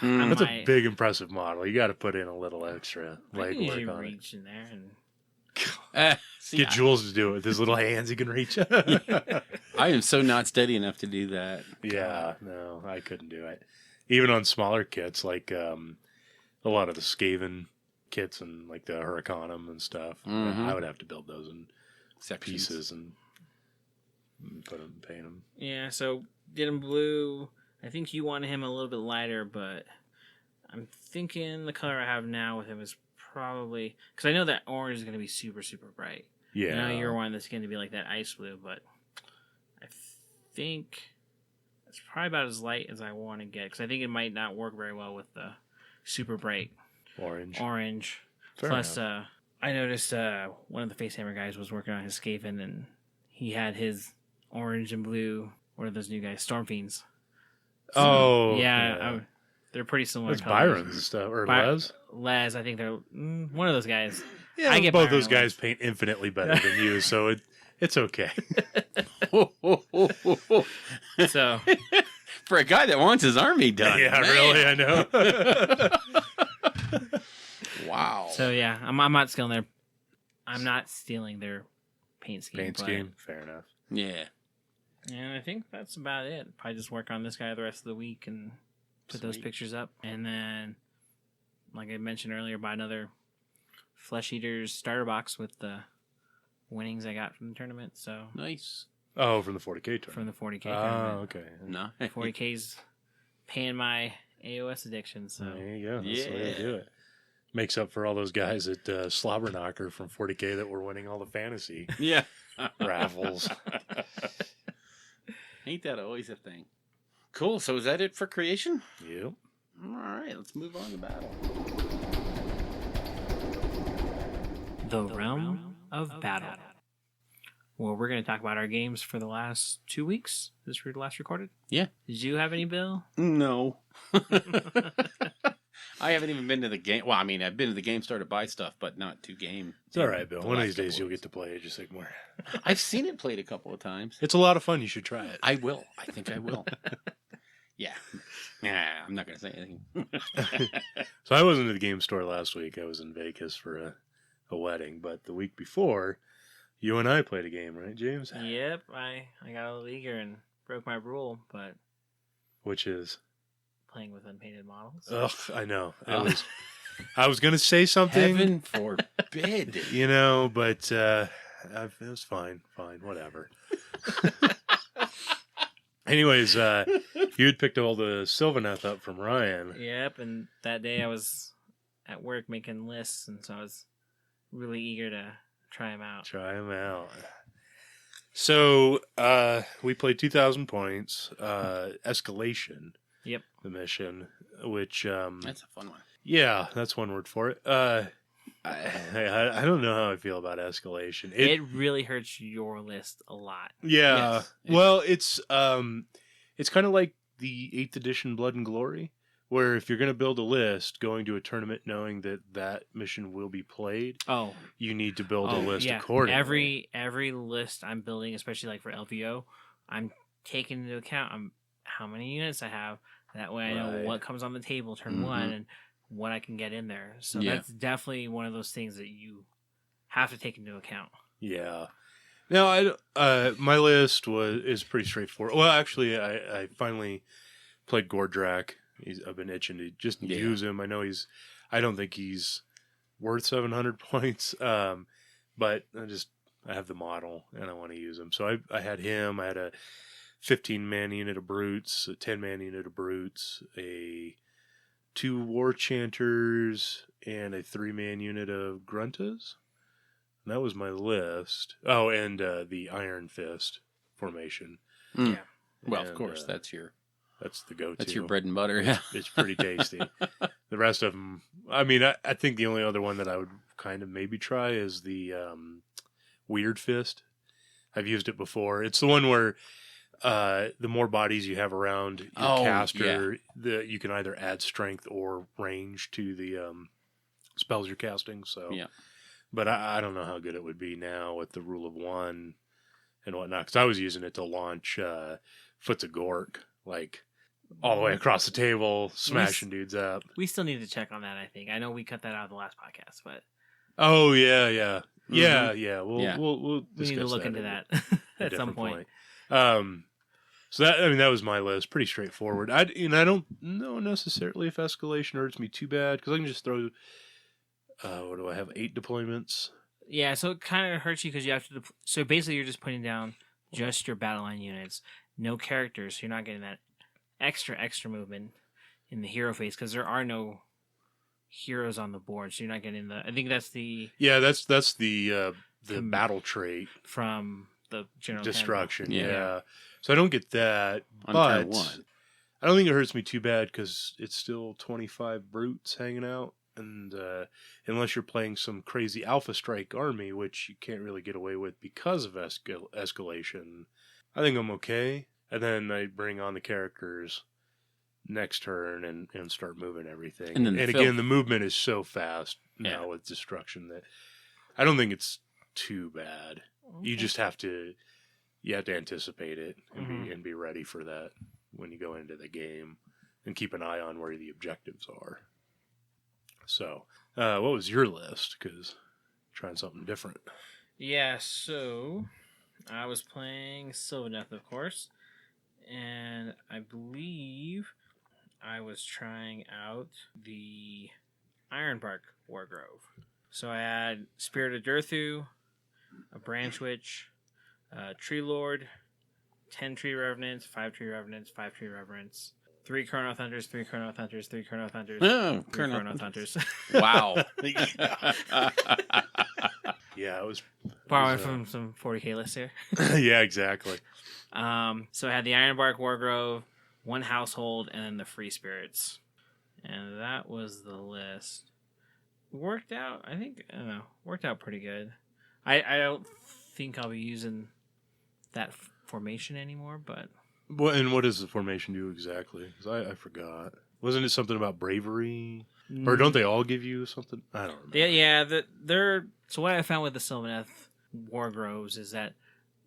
I That's a might. big, impressive model. You got to put in a little extra I can usually legwork on it. reach in there and. See, Get Jules to do it with his little hands. He can reach. I am so not steady enough to do that. Yeah, no, I couldn't do it. Even on smaller kits, like a lot of the Skaven kits and like the Huracanum and stuff. Mhm. I would have to build those in Sections. pieces and paint them. Yeah, so did him blue. I think you wanted him a little bit lighter, but I'm thinking the color I have now with him is probably... Because I know that orange is going to be super, super bright. Yeah. I know you're one that's going to be like that ice blue, but I think it's probably about as light as I want to get, because I think it might not work very well with the super bright orange. Fair Plus, enough. I noticed one of the Facehammer guys was working on his Skaven, and he had his orange and blue. What are those new guys? Storm Fiends. Oh, Yeah. They're pretty similar. That's colors. Byron's stuff, or Les? Les, I think they're one of those guys. Yeah, I get both Byron those guys Les. paint infinitely better than you, so it's okay. So For a guy that wants his army done. Yeah, man. really, I know. Wow. So yeah, I'm not stealing their. I'm not stealing their paint scheme. Paint but- scheme, fair enough. Yeah. And I think that's about it. Probably just work on this guy the rest of the week and put those Sweet. pictures up. And then, like I mentioned earlier, buy another Flesh Eaters starter box with the winnings I got from the tournament. So Nice. Oh, from the 40K tournament. from the 40K Oh, tournament. okay. No. 40K's paying my AOS addiction. So There you go. That's the way to Yeah. do it. Makes up for all those guys at Slobberknocker from 40K that were winning all the fantasy Yeah. raffles. Ain't that always a thing? Cool. So is that it for creation? Yep. All right. Let's move on to battle. the realm of battle. Well, we're going to talk about our games for the last 2 weeks. Is this last recorded? Yeah. Did you have any, Bill? No. I haven't even been to the game. Well, I mean, I've been to the game store to buy stuff, but not to game. It's all right, Bill. the One of last these days couple you'll weeks. get to play Age of Sigmar. I've seen it played a couple of times. It's a lot of fun. You should try it. I will. I think I will. Yeah. Nah, I'm not going to say anything. So I wasn't at the game store last week. I was in Vegas for a wedding. But the week before, you and I played a game, right, James? Yep, I got a little eager and broke my rule, but Which is? playing with unpainted models. Ugh, I know. Oh. I was going to say something, Heaven forbid. you know, but it was fine. Fine, whatever. Anyways, you had picked all the Sylvaneth up from Ryan. Yep, and that day I was at work making lists, and so I was really eager to try them out. Try them out. So we played 2,000 points. Escalation. Yep. The mission, which That's a fun one. yeah, that's one word for it. I don't know how I feel about escalation. It really hurts your list a lot. Yeah. Yes. Well, it's kind of like the 8th edition Blood and Glory, where if you're going to build a list, going to a tournament knowing that mission will be played, Oh, you need to build a list yeah. accordingly. Every list I'm building, especially like for LVO, I'm taking into account how many units I have. That way I know Right. what comes on the table turn Mhm. one and what I can get in there. So Yeah. that's definitely one of those things that you have to take into account. Yeah. Now, my list is pretty straightforward. Well, actually, I finally played Gordrak. I've been itching to just Yeah. use him. I don't think he's worth 700 points, but I have the model and I want to use him. So I had him. I had a 15-man unit of brutes, a 10-man unit of brutes, a 2 war chanters, and a 3-man unit of gruntas. And that was my list. Oh, and the Iron Fist formation. Mm. Yeah. Well, of And, course, that's the go-to. your bread and butter. Yeah. It's pretty tasty. The rest of them, I mean, I think the only other one that I would kind of maybe try is the Weird Fist. I've used it before. It's the one where the more bodies you have around your caster, you can either add strength or range to the spells you're casting. So, Yeah. But I don't know how good it would be now with the rule of one and whatnot. Because I was using it to launch Foots of Gork, like all the way across the table, smashing dudes up. We still need to check on that, I think. I know we cut that out of the last podcast, but Oh yeah. Mhm. Yeah. Yeah. We'll we need to discuss look into at that a at some different point. So that was my list, pretty straightforward. I don't know necessarily if escalation hurts me too bad because I can just throw what do I have? 8 deployments. Yeah, so it kind of hurts you because you have to. So basically, you're just putting down just your battle line units, no characters. So you're not getting that extra movement in the hero phase because there are no heroes on the board. So you're not getting the. I think that's the. Yeah, that's the battle trait from the general destruction. Yeah. Yeah. So I don't get that, On but turn 1. I don't think it hurts me too bad because it's still 25 brutes hanging out. And unless you're playing some crazy Alpha Strike army, which you can't really get away with because of escalation, I think I'm okay. And then I bring on the characters next turn and start moving everything. And then again, the movement is so fast now with destruction that I don't think it's too bad. Okay. You just have to anticipate it and be ready for that when you go into the game, and keep an eye on where the objectives are. So, what was your list? Because trying something different. Yeah, so I was playing Sylvaneth, of course, and I believe I was trying out the Ironbark War Grove. So I had Spirit of Durthu, a Branch Witch, a Tree Lord, 10 Tree Revenants, 5 Tree Revenants, 5 Tree Revenants, 3 Chronoth Hunters, 3 Chronoth Hunters, 3 Chronoth Hunters, 3 Chronoth Hunters. Wow. Yeah, it was Borrowing from some 40k lists here. yeah, exactly. So I had the Ironbark War Grove, 1 household, and then the Free Spirits. And that was the list. Worked out, I don't know, worked out pretty good. I don't think I'll be using that formation anymore, but... What does the formation do exactly? 'Cause I forgot. Wasn't it something about bravery? Or don't they all give you something? I don't remember. They're so what I found with the Sylvaneth War Groves is that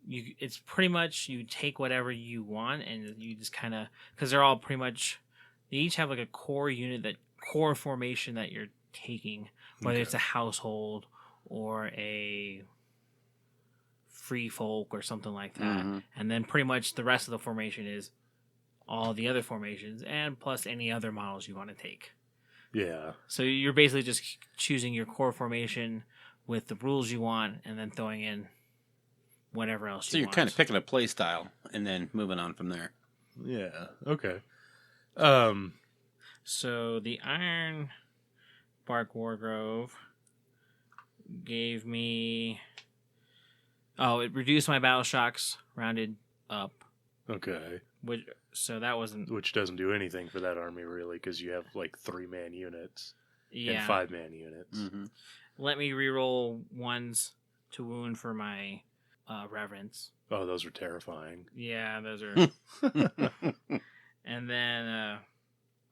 it's pretty much you take whatever you want and you just kind of, because they're all pretty much, they each have like a core unit, core formation that you're taking, whether it's a household or a free folk or something like that. And then pretty much the rest of the formation is all the other formations and plus any other models you want to take. Yeah. So you're basically just choosing your core formation with the rules you want and then throwing in whatever else So you you're want. kind of picking a play style and then moving on from there. Yeah. Okay. So the Ironbark War Grove gave me... Oh, it reduced my battle shocks rounded up. Okay. So that wasn't... Which doesn't do anything for that army, really, because you have, 3-man units Yeah. and 5-man units. Mm-hmm. Let me reroll 1s to wound for my Reverence. Oh, those are terrifying. Yeah, those are... And then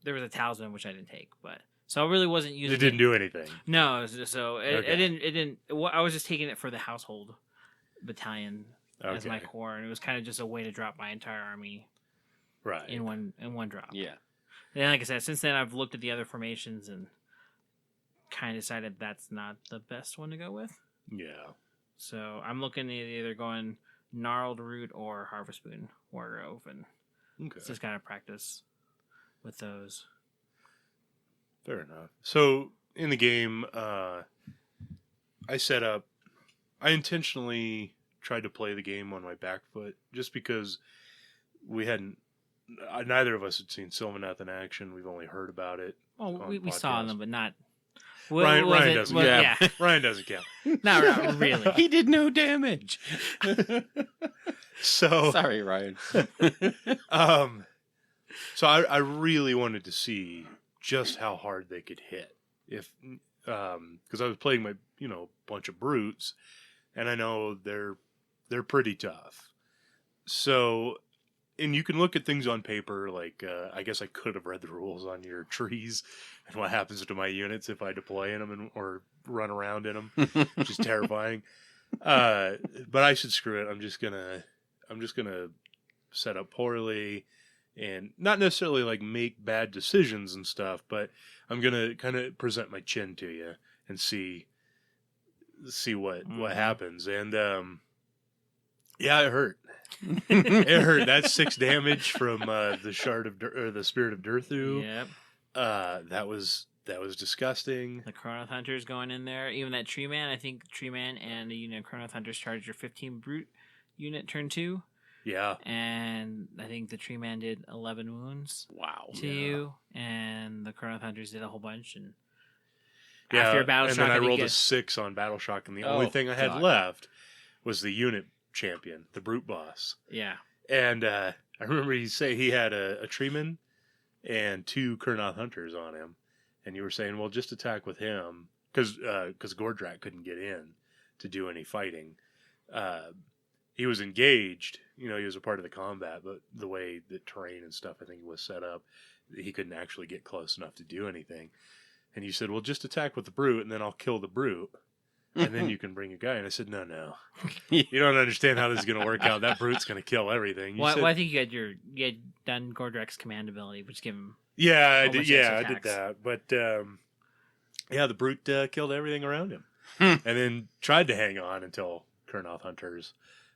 there was a Talisman, which I didn't take, but... So I really wasn't using It didn't do anything. No, so it Okay. didn't... I was just taking it for the household battalion as my Okay. core, and it was kind of just a way to drop my entire army Right. in one drop. Yeah. And like I said, since then I've looked at the other formations and kind of decided that's not the best one to go with. Yeah. So I'm looking at either going Gnarled Root or Harvest Moon War Grove, and Okay. just kind of practice with those. Fair enough. So in the game, I intentionally tried to play the game on my back foot just because neither of us had seen Sylvaneth in action. We've only heard about it. Well, on we saw podcasts. them, but not. Ryan doesn't. Yeah, Ryan doesn't count. not really. He did no damage. So Sorry, Ryan. so I really wanted to see just how hard they could hit because I was playing my bunch of brutes, and I know they're pretty tough. So, and you can look at things on paper, I guess I could have read the rules on your trees and what happens to my units if I deploy in them or run around in them, which is terrifying. But I said, screw it. I'm just gonna set up poorly and not necessarily make bad decisions and stuff, but I'm gonna kind of present my chin to you and see what happens. And yeah, it hurt. It hurt. That's 6 damage from the Spirit of Durthu. Yep. That was That was disgusting. The Chronoth Hunters going in there. Even that Tree Man, I think Tree Man and the unit of Chronoth Hunters charged your 15 Brute unit turn 2. Yeah. And I think the Tree Man did 11 wounds Wow. to you. And the Chronoth Hunters did a whole bunch. And Yeah, after your Battle and Shock, then I rolled think a 6 on Battle Shock, and the Oh, only thing I had God. left was the unit champion, the Brute Boss. yeah. And I remember he say he had a Treeman and 2 Kurnoth Hunters on him. And you were saying, well, just attack with him, because Gordrak couldn't get in to do any fighting. He was engaged, he was a part of the combat, but the way the terrain and stuff, I think, was set up, he couldn't actually get close enough to do anything. And you said, well, just attack with the Brute, and then I'll kill the Brute, and then you can bring your guy. And I said, no. You don't understand how this is going to work out. That Brute's going to kill everything. Well, I think you had done Gordrak's command ability, which gave him... Yeah, I Whole did. bunch Yeah, of I did attacks. that. But the Brute killed everything around him, and then tried to hang on until Kurnoth Hunters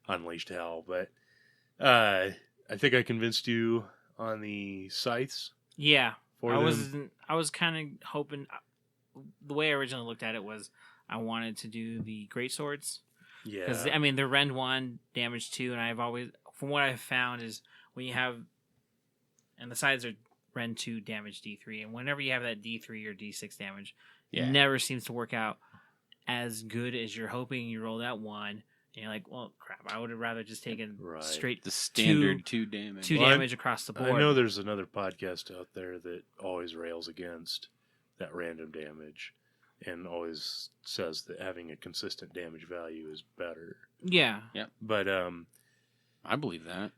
unleashed hell. But I think I convinced you on the scythes. Yeah. For them. I was kind of hoping... The way I originally looked at it was I wanted to do the Great Swords. Yeah, Because, I mean, they're Rend 1, damage 2, and I've always... From what I've found is when you have... And the sides are Rend 2, damage D3. And whenever you have that D3 or D6 damage, Yeah. it never seems to work out as good as you're hoping. You roll that 1, and you're like, well, crap, I would have rather just taken Right. straight The standard 2 damage. 2 Well, damage across the board. I know there's another podcast out there that always rails against that random damage, and always says that having a consistent damage value is better. Yeah. But I believe that.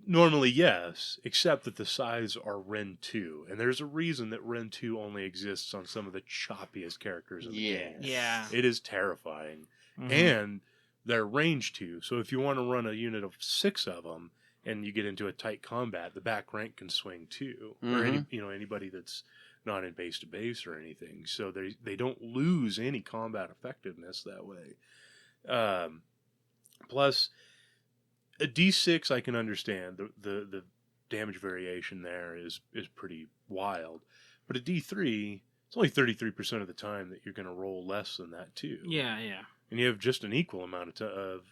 normally, yes, except that the size are Ren 2. And there's a reason that Ren 2 only exists on some of the choppiest characters in the game. Yeah. It is terrifying. Mhm. And they're range 2. So if you want to run a unit of 6 of them and you get into a tight combat, the back rank can swing too. Or anybody that's not in base to base or anything. So they don't lose any combat effectiveness that way. Plus, a D6 I can understand. The damage variation there is pretty wild. But a D3, it's only 33% of the time that you're going to roll less than that too. Yeah. And you have just an equal amount of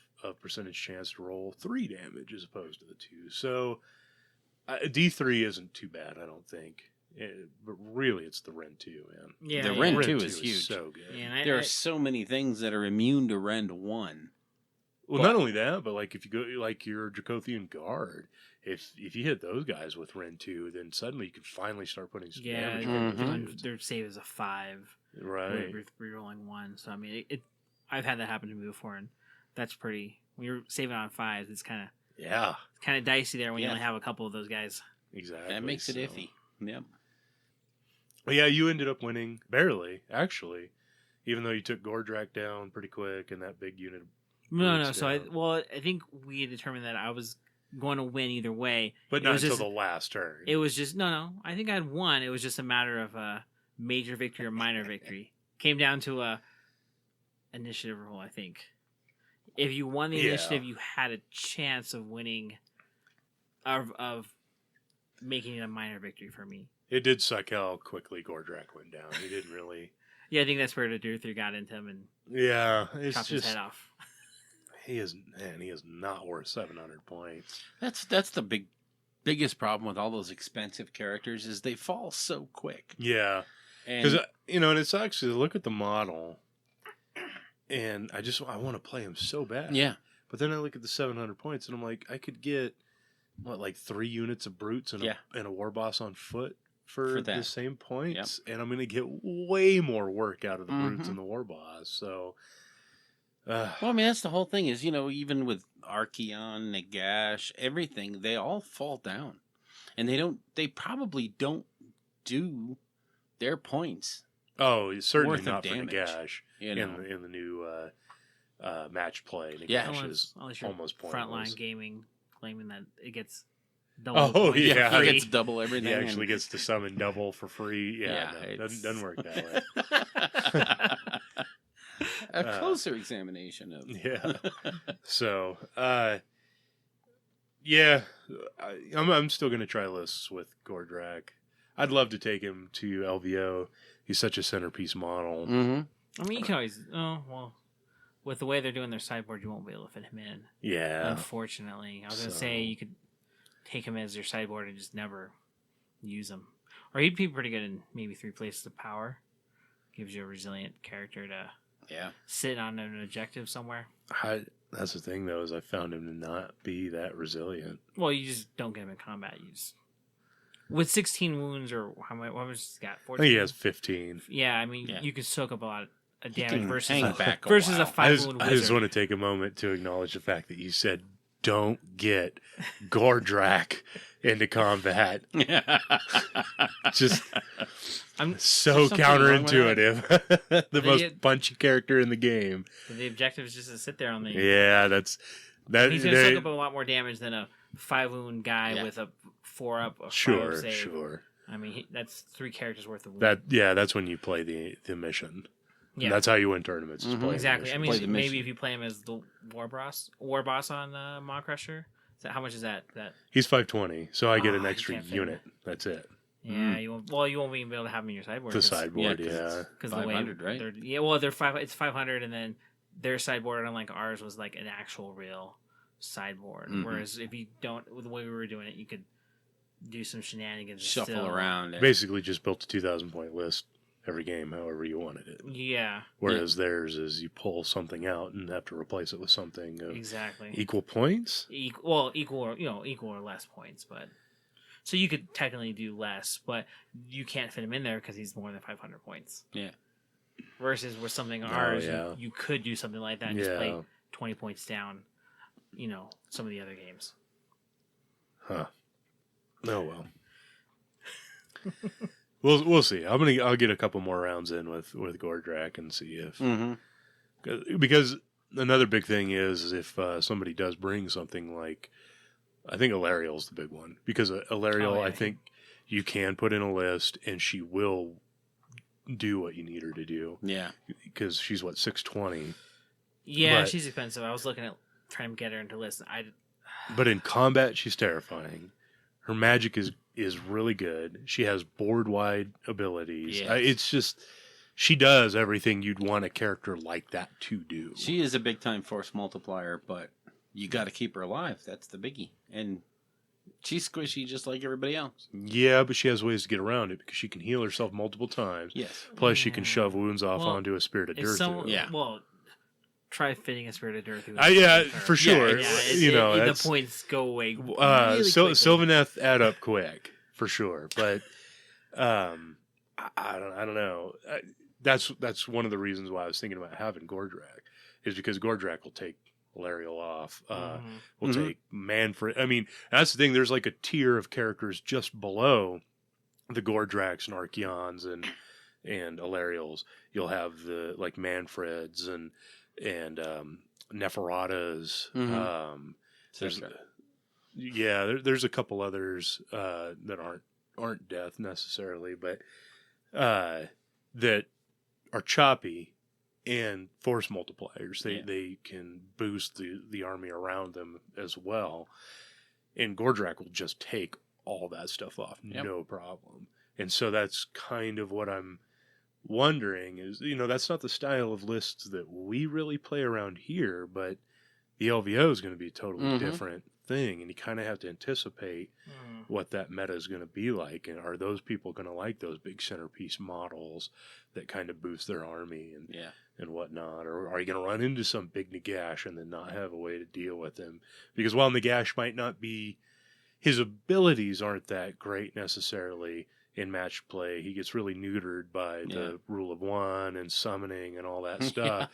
percentage chance to roll 3 damage as opposed to the 2. So a D3 isn't too bad, I don't think. But really, it's the Ren 2, man. Yeah. The yeah. Ren Ren 2 is huge. so good. Yeah, and There are so many things that are immune to Rend 1. Well, not only that, but like if you go like your Dracothian Guard, if you hit those guys with Ren 2, then suddenly you can finally start putting some damage on those dudes. their save is a 5. Right. With rerolling 1. So I mean, I've had that happen to me before, and that's pretty. When you're saving on 5s, it's kind of dicey there when you only have a couple of those guys. Exactly. That makes it iffy. Yep. Well, yeah, you ended up winning barely, actually, even though you took Gordrak down pretty quick and that big unit. No. Roots So down. I think we determined that I was going to win either way. But It not was until just- the last turn. It was just no. I think I'd won. It was just a matter of a major victory or minor victory. Came down to a initiative roll. I think if you won the Yeah. initiative, you had a chance of winning, of making it a minor victory for me. It did suck how quickly Gordrak went down. He didn't really. Yeah, I think that's where the Durther got into him and Yeah, it's chopped his just head off. he is not worth 700 points. That's the biggest problem with all those expensive characters is they fall so quick. Yeah, And because and it sucks. 'Cause look at the model, and I want to play him so bad. yeah, But then I look at the 700 points, and I'm like, I could get like 3 units of brutes and a war boss on foot for that. the same points, and I'm going to get way more work out of the brutes and the war boss. So, well, I mean that's the whole thing is even with Archeon, Nagash, everything they all fall down, and they probably don't do their points. oh, it's certainly Worth of not for damage, Nagash you know. in the new match play. Nagash Yeah. is Unless you're almost pointless. Frontline Gaming claiming that it gets double. Oh, points yeah. for he free. gets double everything. He actually and- gets to summon double for free. Yeah, no, it's- doesn't work that way. A closer examination of Yeah. So, yeah, I'm still going to try lists with Gordrak. I'd love to take him to LVO He's such a centerpiece model. Mm-hmm. I mean, you can always. Oh well, with the way they're doing their sideboard, you won't be able to fit him in. Yeah. Unfortunately, I was gonna say you could take him as your sideboard and just never use him, or he'd be pretty good in maybe 3 places of power. Gives you a resilient character to sit on an objective somewhere. That's the thing, though, is I found him to not be that resilient. Well, you just don't get him in combat. You just with 16 wounds or how much? What was he got? 14? I think he has 15. Yeah, I mean, you could soak up a lot of damage can versus hang back a versus a while. 5 wound I wizard. just want to take a moment to acknowledge the fact that you said don't get Gordrak into combat. Just I'm so something wrong with counterintuitive. The most punchy character in the game. The objective is just to sit there on the. Yeah, that. He's going to soak up a lot more damage than a 5 wound guy with a 4 up. A 5 save. Sure. I mean, that's 3 characters worth of wound. That's when you play the mission. Yeah, And that's how you win tournaments. Is play exactly. I the mission. mean, maybe if you play him as the war boss on Maw Crusher, how much is that? He's 520, so I get an you extra can't fit unit. That's it. Yeah, you won't. Well, you won't even be able to have him in your sideboard. The sideboard, yeah. Because the way 500, right? They're 5. It's 500, and then their sideboard, unlike ours, was like an actual real sideboard. Whereas if you don't, with the way we were doing it, you could do some shenanigans, Shuffle around. Basically, just built a 2,000-point list every game, however you wanted it. Yeah. Whereas theirs is you pull something out and have to replace it with something of Exactly. equal points. Equal or less points, but so you could technically do less, but you can't fit him in there because he's more than 500 points. Yeah. Versus with something ours, yeah. you could do something like that and just play 20 points down. Some of the other games. Huh. Oh well. We'll see. I'll get a couple more rounds in with Gordrak and see if because another big thing is if somebody does bring something like, I think Ariel's the big one, because Ariel I think you can put in a list and she will do what you need her to do. Yeah, because she's 620. Yeah, she's expensive. I was looking at trying to get her into lists. But in combat, she's terrifying. Her magic is really good. She has board-wide abilities. Yes. It's just, she does everything you'd want a character like that to do. She is a big-time force multiplier, but you got to keep her alive. That's the biggie. And she's squishy just like everybody else. Yeah, but she has ways to get around it because she can heal herself multiple times. Yes. Plus, she can shove wounds off onto a Spirit of Dirt. Well, try fitting a Spirit of Dirt through. Yeah, for sure. Yeah, the points go away. Really quickly. Sylvaneth add up quick for sure, but I don't know. That's one of the reasons why I was thinking about having Gordrak is because Gordrak will take Ariel off. Will take Manfred. I mean, that's the thing. There's like a tier of characters just below the Gordraks and Archeons and Alariels. You'll have the like Manfreds and Neferata's. There's a couple others that aren't death necessarily, but that are choppy and force multipliers. They can boost the army around them as well. And Gordrak will just take all that stuff off, no problem. And so that's kind of what I'm wondering is, that's not the style of lists that we really play around here, but the LVO is going to be a totally different thing, and you kind of have to anticipate what that meta is going to be like, and are those people going to like those big centerpiece models that kind of boost their army and whatnot, or are you going to run into some big Nagash and then not have a way to deal with him? Because while Nagash might not be, his abilities aren't that great necessarily in match play. He gets really neutered by the rule of one and summoning and all that stuff.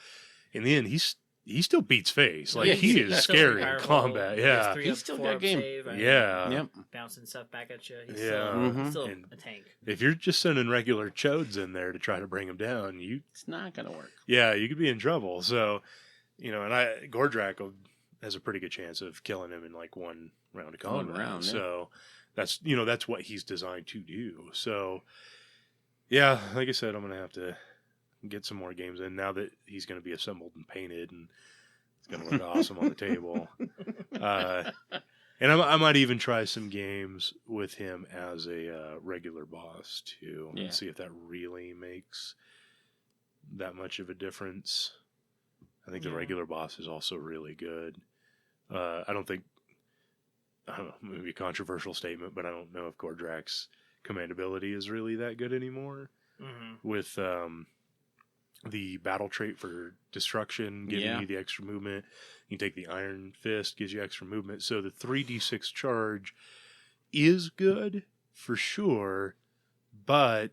In the end, he still beats face. Like he is scary in combat. Yeah, He's still got game. Bouncing stuff back at you. He's still a tank. If you're just sending regular chodes in there to try to bring him down, it's not gonna work. Yeah, you could be in trouble. So, and Gordrak has a pretty good chance of killing him in like one round of combat. So that's what he's designed to do. So yeah, like I said, I'm gonna have to get some more games in now that he's going to be assembled and painted and it's going to look awesome on the table. And I might even try some games with him as a regular boss too, Yeah. and see if that really makes that much of a difference. I think the regular boss is also really good. I don't know, maybe a controversial statement, but I don't know if Gordrak's command ability is really that good anymore. Mm-hmm. With the battle trait for destruction giving you the extra movement. You can take the Iron Fist, gives you extra movement. So the 3d6 charge is good for sure, but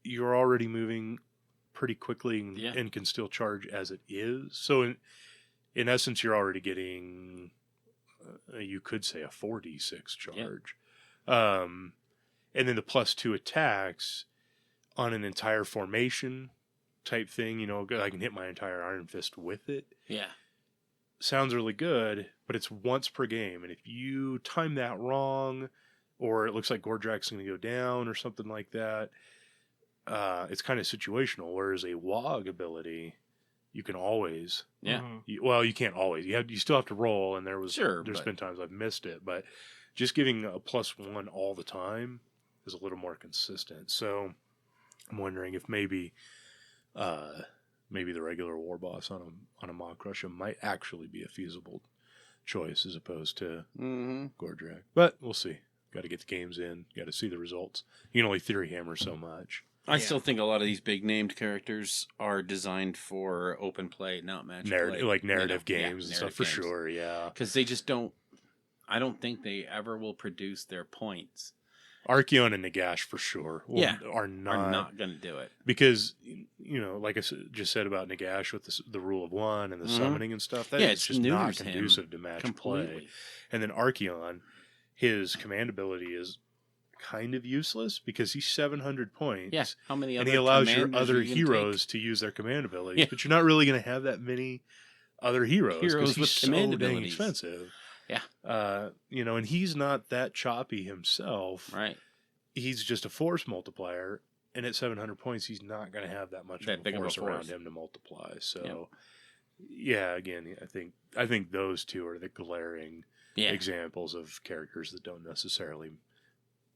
you're already moving pretty quickly and can still charge as it is. So in essence, you're already getting, you could say, a 4d6 charge. And then the +2 attacks on an entire formation type thing, I can hit my entire Iron Fist with it. Yeah. Sounds really good, but it's once per game. And if you time that wrong, or it looks like Gordrak's going to go down or something like that, it's kind of situational. Whereas a WOG ability, you can always. Yeah. You can't always. You still have to roll, and there's been times I've missed it, but just giving a +1 all the time is a little more consistent. So I'm wondering if maybe the regular war boss on a Maw Crusher might actually be a feasible choice as opposed to Gordrak. But we'll see. Got to get the games in. Got to see the results. You can only theory hammer so much. I still think a lot of these big named characters are designed for open play, not match play. Like narrative games and stuff for sure. Yeah, because they just don't. I don't think they ever will produce their points. Archeon and Nagash for sure are not going to do it. Because, like I just said about Nagash with the rule of one and the summoning and stuff, it's just not conducive to match play. And then Archeon, his command ability is kind of useless because he's 700 points. Yeah, how many other and he allows your other heroes to use their command abilities, but you're not really going to have that many other heroes because he's so dang expensive. Yeah. And he's not that choppy himself. Right. He's just a force multiplier, and at 700 points, he's not going to have that much of a force around him to multiply. So, again, I think those two are the glaring examples of characters that don't necessarily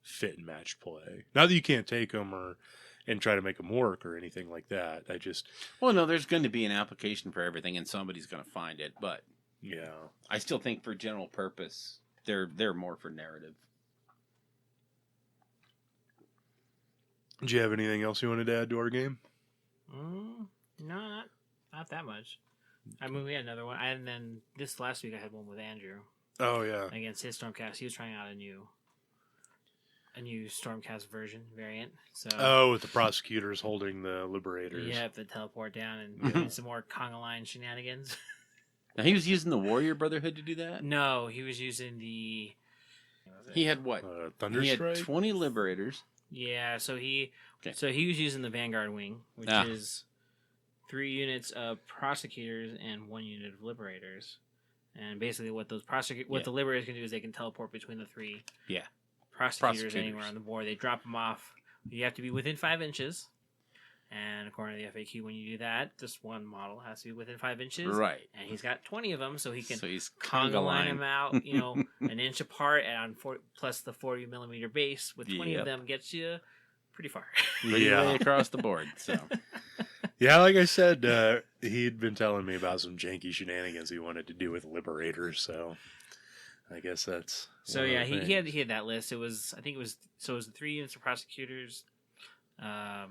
fit in matched play. Not that you can't take them and try to make them work or anything like that. There's going to be an application for everything, and somebody's going to find it, but... Yeah, I still think for general purpose, they're more for narrative. Do you have anything else you wanted to add to our game? No, not that much. I mean, we had another one, and then this last week I had one with Andrew. Oh yeah, against his Stormcast. He was trying out a new Stormcast variant. So with the prosecutors holding the Liberators. Yeah, the teleport down and doing some more conga line shenanigans. Now, he was using the Warrior Brotherhood to do that? No, he was using the... He had what? Thunderstrike? He had 20 Liberators. Yeah, so he was using the Vanguard Wing, which is 3 units of Prosecutors and 1 unit of Liberators. And basically what the Liberators can do is they can teleport between the 3 prosecutors anywhere on the board. They drop them off. You have to be within 5 inches. And according to the FAQ, when you do that, just one model has to be within 5 inches. Right. And he's got 20 of them, so he's conga line them out, an inch apart, and plus the 40 millimeter base with 20 of them gets you pretty far. Way across the board. So. Yeah, like I said, he'd been telling me about some janky shenanigans he wanted to do with Liberators, so I guess that's... So yeah, he had that list. It was the 3 units of Prosecutors, I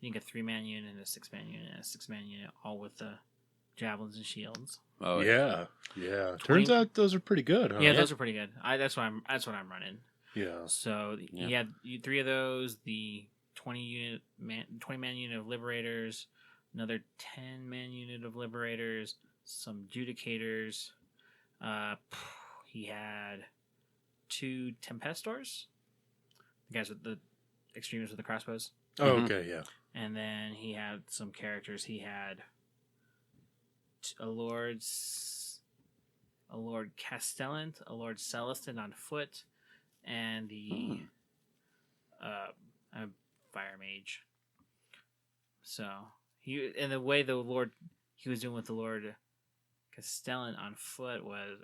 think a 3-man unit and a 6-man unit and a 6-man unit, all with the javelins and shields. Oh yeah. Turns out those are pretty good, huh? Yeah, those are pretty good. That's what I'm running. Yeah. So you had 3 of those, the 20-man unit of Liberators, another 10-man unit of Liberators, some Judicators. He had 2 Tempestors, the guys with the extremists with the crossbows. Oh, okay, yeah. And then he had some characters. He had a Lord Castellan, a Lord Celestin on foot, and the Fire Mage. So he was doing with the Lord Castellan on foot was,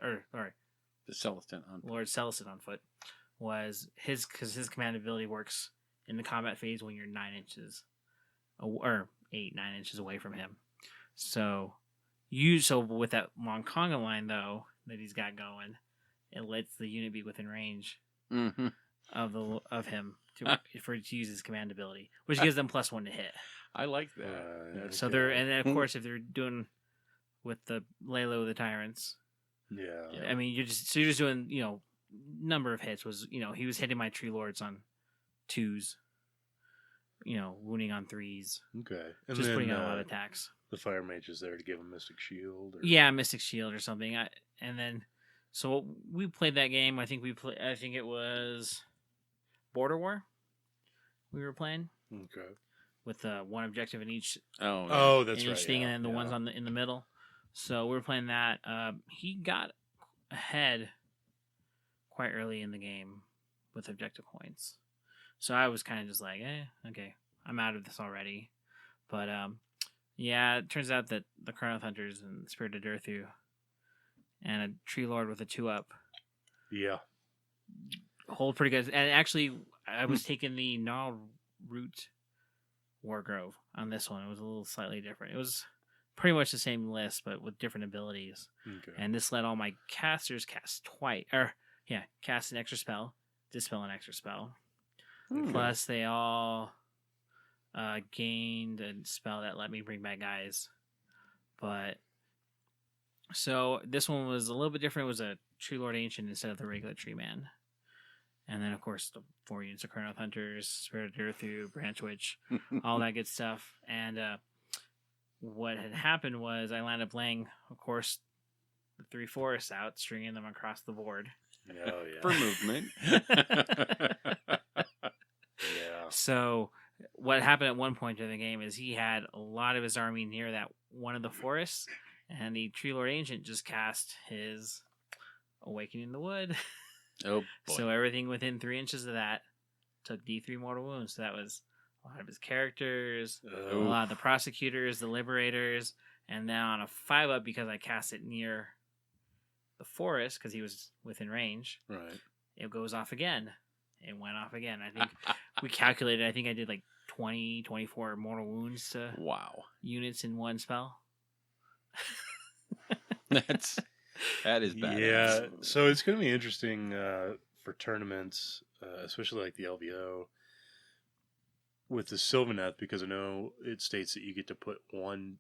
The Celestin on foot. Lord Celestin on foot, was because his command ability works in the combat phase when you're 9 inches, or 9 inches away from him. So with that long conga line though that he's got going, it lets the unit be within range Mm-hmm. of him to use his command ability, which gives them +1 to hit. I like that. So and then of course if they're doing with the Lalo the Tyrants, Yeah. I mean you're just doing number of hits was he was hitting my Tree Lords on 2s, wounding on 3s, Okay. And just then, putting out a lot of attacks. the Fire Mage is there to give him Mystic Shield. Or... Yeah, Mystic Shield or something. And then so we played that game. I think it was Border War. We were playing. Okay. With one objective in each. Oh, that's in right. each thing, yeah. and then the ones in the middle. So we were playing that. He got ahead quite early in the game with objective points. So I was kind of just like, okay, I'm out of this already. But yeah, it turns out that the Chronoth Hunters and Spirited Earthu and a Tree Lord with a 2-up. Yeah. Hold pretty good. And actually, I was taking the Gnarl Root War Grove on this one. It was a little slightly different. It was pretty much the same list, but with different abilities. Okay. And this let all my casters cast twice. Cast an extra spell, dispel an extra spell. Okay. Plus, they all gained a spell that let me bring back guys. But so this one was a little bit different. It was a Tree Lord Ancient instead of the regular Tree Man. And then, of course, the 4 units of Chronoth Hunters, Spirited Earthu, Branch Witch, all that good stuff. And what had happened was I landed up laying, of course, the 3 forests out, stringing them across the board. Oh, yeah. For movement. Yeah. So what happened at one point in the game is he had a lot of his army near that one of the forests, and the Tree Lord Ancient just cast his Awakening the Wood. Oh, boy. So everything within 3 inches of that took D3 mortal wounds. So that was a lot of his characters, a lot of the prosecutors, the liberators, and now on a 5-up because I cast it near the forest because he was within range. Right. It goes off again. It went off again. I think we calculated. I think I did like 20, 24 mortal wounds to Wow. units in one spell. That is bad. Yeah. So it's going to be interesting for tournaments, especially like the LVO, with the Sylvaneth, because I know it states that you get to put 1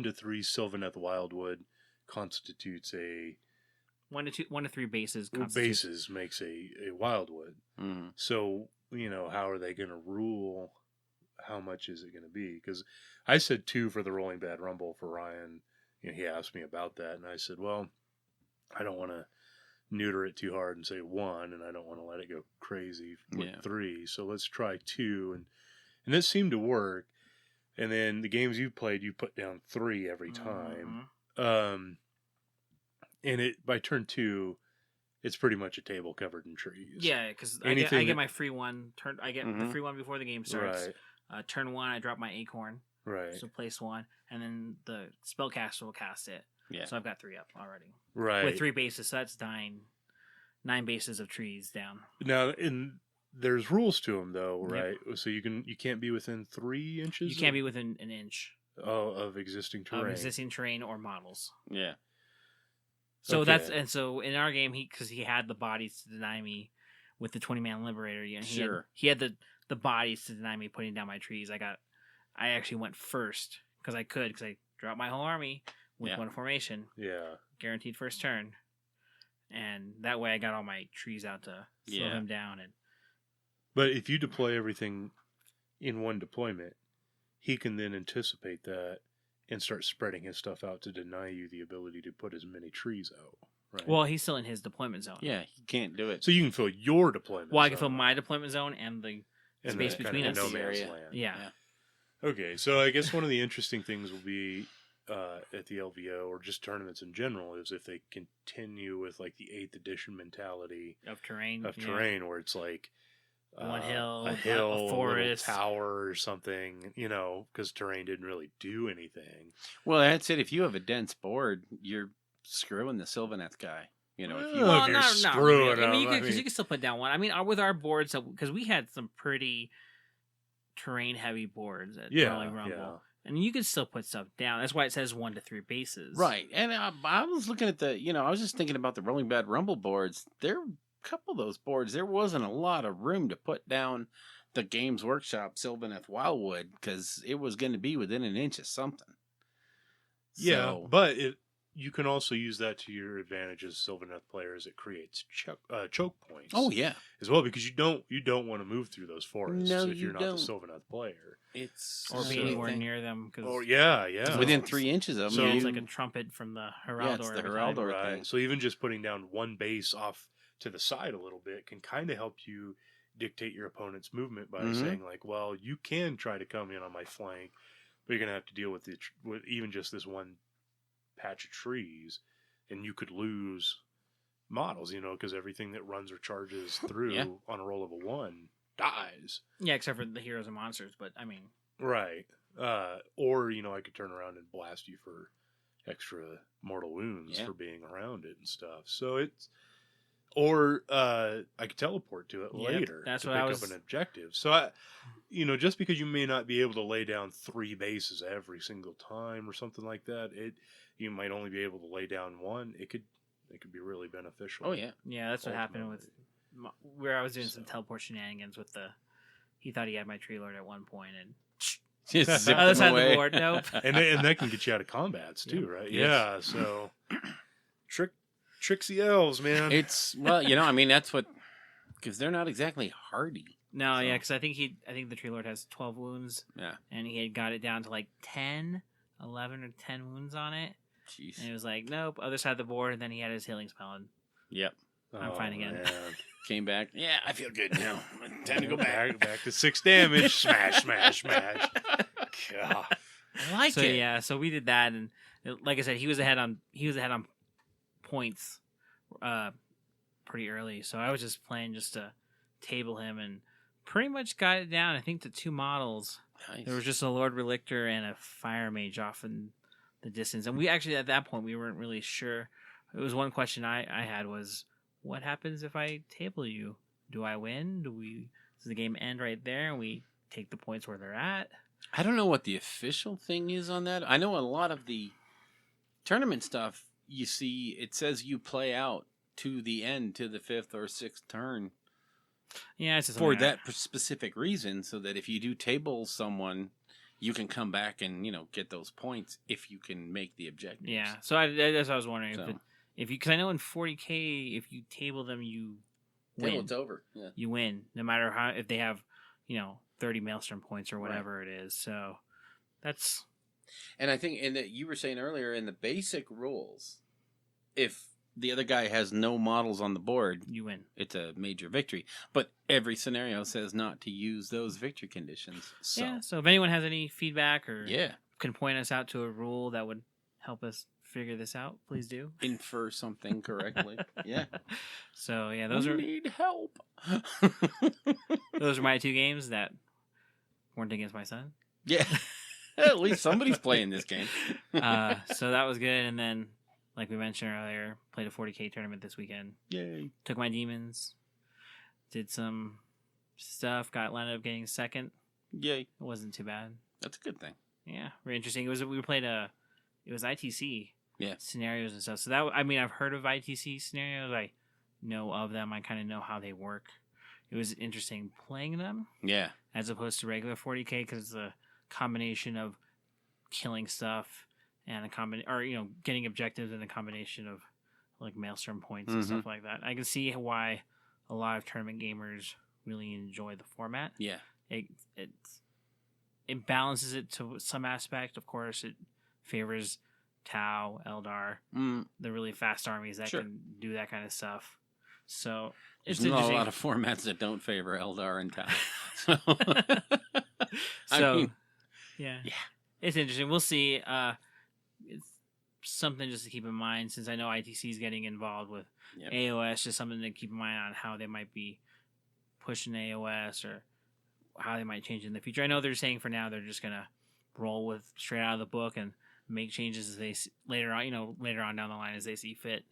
to 3 Sylvaneth Wildwood constitutes a 1 to 3 bases. Bases makes a Wildwood. Mm-hmm. So, how are they going to rule? How much is it going to be? Because I said 2 for the Rolling Bad Rumble for Ryan. He asked me about that, and I said, well, I don't want to neuter it too hard and say 1, and I don't want to let it go crazy with 3. So let's try 2, and this seemed to work. And then the games you've played, you put down 3 every time. Mm-hmm. And by turn 2, it's pretty much a table covered in trees. Yeah, because I get my free one. I get the free one before the game starts. Right. Turn 1, I drop my Acorn. Right. So place 1, and then the spellcaster will cast it. Yeah. So I've got 3 up already. Right. With 3 bases, so that's 9 bases of trees down. Now, there's rules to them though, right? Yep. So you can't be within 3 inches. You can't be within an inch. Of existing terrain. Of existing terrain or models. Yeah. So so in our game, because he had the bodies to deny me with the 20-man liberator. He had the bodies to deny me putting down my trees. I actually went first because I dropped my whole army with 1 formation. Yeah. Guaranteed first turn. And that way I got all my trees out to slow him down. But if you deploy everything in 1 deployment, he can then anticipate that and start spreading his stuff out to deny you the ability to put as many trees out. Right? Well, he's still in his deployment zone. Yeah, he can't do it. So you can fill your deployment zone. Well, I can fill my deployment zone and the space between us. No man's area. land. Yeah. Okay, so I guess one of the interesting things will be at the LVO or just tournaments in general is if they continue with like the 8th edition mentality of terrain, where it's like one hill, a hill, a forest, a tower or something, because terrain didn't really do anything. Well, that's it. If you have a dense board, you're screwing the Sylvaneth guy. You know, if Well, you Well, you're not screwing really. I mean, them, you can still put down one. I mean, with our boards, because we had some pretty terrain-heavy boards at Rolling Rumble. Yeah. And you can still put stuff down. That's why it says 1 to 3 bases. right, and I was looking at I was just thinking about the Rolling Bad Rumble boards. There, a couple of those boards, there wasn't a lot of room to put down the Games Workshop Sylvaneth Wildwood because it was going to be within an inch of something. Yeah, So, but you can also use that to your advantage as Sylvaneth players. It creates choke points. oh yeah, as well, because you don't want to move through those forests No, if you you're not don't. the Sylvaneth player. it's Or be So- anywhere near them. Cause Oh yeah. within 3 inches of them. So- it's like a trumpet from the Heraldor. it's the every Heraldor. time. Right. thing. So even just putting down one base off to the side a little bit can kind of help you dictate your opponent's movement by Mhm. saying like, well, you can try to come in on my flank, but you're gonna have to deal with with even just this one patch of trees, and you could lose models, because everything that runs or charges through Yeah. on a roll of a 1 dies. Yeah, except for the heroes and monsters. But, I mean, Right. Or, I could turn around and blast you for extra mortal wounds Yeah. for being around it and stuff. So it's, or I could teleport to it Yep, later that's to what pick I was- up an objective. So just because you may not be able to lay down 3 bases every single time or something like that, you might only be able to lay down 1. It could be really beneficial. Oh yeah, yeah, that's what happened with where I was doing some teleport shenanigans with he thought he had my tree lord at one point, and just zip other them side of away. the board, nope. And that can get you out of combats too, right? Yes. Yeah. So tricksy elves, man. It's I mean that's what because they're not exactly hardy. No, So- yeah, because I think the tree lord has 12 wounds, Yeah, and he had got it down to like 10, 11 or 10 wounds on it, jeez. and it was like, nope, other side of the board, and then he had his healing spell, and Yep, I'm fine again. Man. came back. Yeah, I feel good now. Time to go back. Back to 6 damage. Smash, smash, smash. God. I like so it. yeah, so we did that, and like I said, he was ahead on points, pretty early. So I was just playing just to table him, and pretty much got it down. I think the 2 models. Nice. There was just a Lord Relictor and a Fire Mage off in the distance, and we actually at that point we weren't really sure. It was one question I had was, what happens if I table you? Do I win? Does the game end right there and we take the points where they're at? I don't know what the official thing is on that. I know a lot of the tournament stuff, you see, it says you play out to the end, to the 5th or 6th turn Yeah, it's just for something I- that specific reason, so that if you do table someone, you can come back and, get those points if you can make the objectives. Yeah, so that's what I was wondering So. if you, because I know in 40K if you table them you win. Table, it's over. Yeah. You win no matter how if they have 30 Maelstrom points or whatever it is. So that's And I think, you were saying earlier, in the basic rules, if the other guy has no models on the board, you win. it's a major victory. But every scenario says not to use those victory conditions. So, Yeah. So if anyone has any feedback or yeah, can point us out to a rule that would help us figure this out, please do. infer something correctly. Yeah. So yeah, those We are need help. those are my 2 games that weren't against my son. Yeah. At least somebody's playing this game. So that was good. And then, like we mentioned earlier, played a 40K tournament this weekend. Yay. Took my demons, did some stuff, ended up getting second. Yay. It wasn't too bad. That's a good thing. Yeah, very interesting. We played it was ITC Yeah. scenarios and stuff. So I've heard of ITC scenarios. I know of them. I kind of know how they work. It was interesting playing them Yeah. as opposed to regular 40K because it's a combination of killing stuff and getting objectives and a combination of like Maelstrom points and Mhm. stuff like that. I can see why a lot of tournament gamers really enjoy the format. Yeah. It balances it to some aspect. Of course, it favors Tau, Eldar, the really fast armies that Sure. can do that kind of stuff. So There's it's not a interesting. lot of formats that don't favor Eldar and Tau. So, So, I mean, yeah, yeah. it's interesting. We'll see. It's something just to keep in mind since I know ITC is getting involved with Yep. AOS. Just something to keep in mind on how they might be pushing AOS or how they might change in the future. I know they're saying for now they're just gonna roll with straight out of the book and make changes as they later on down the line as they see fit.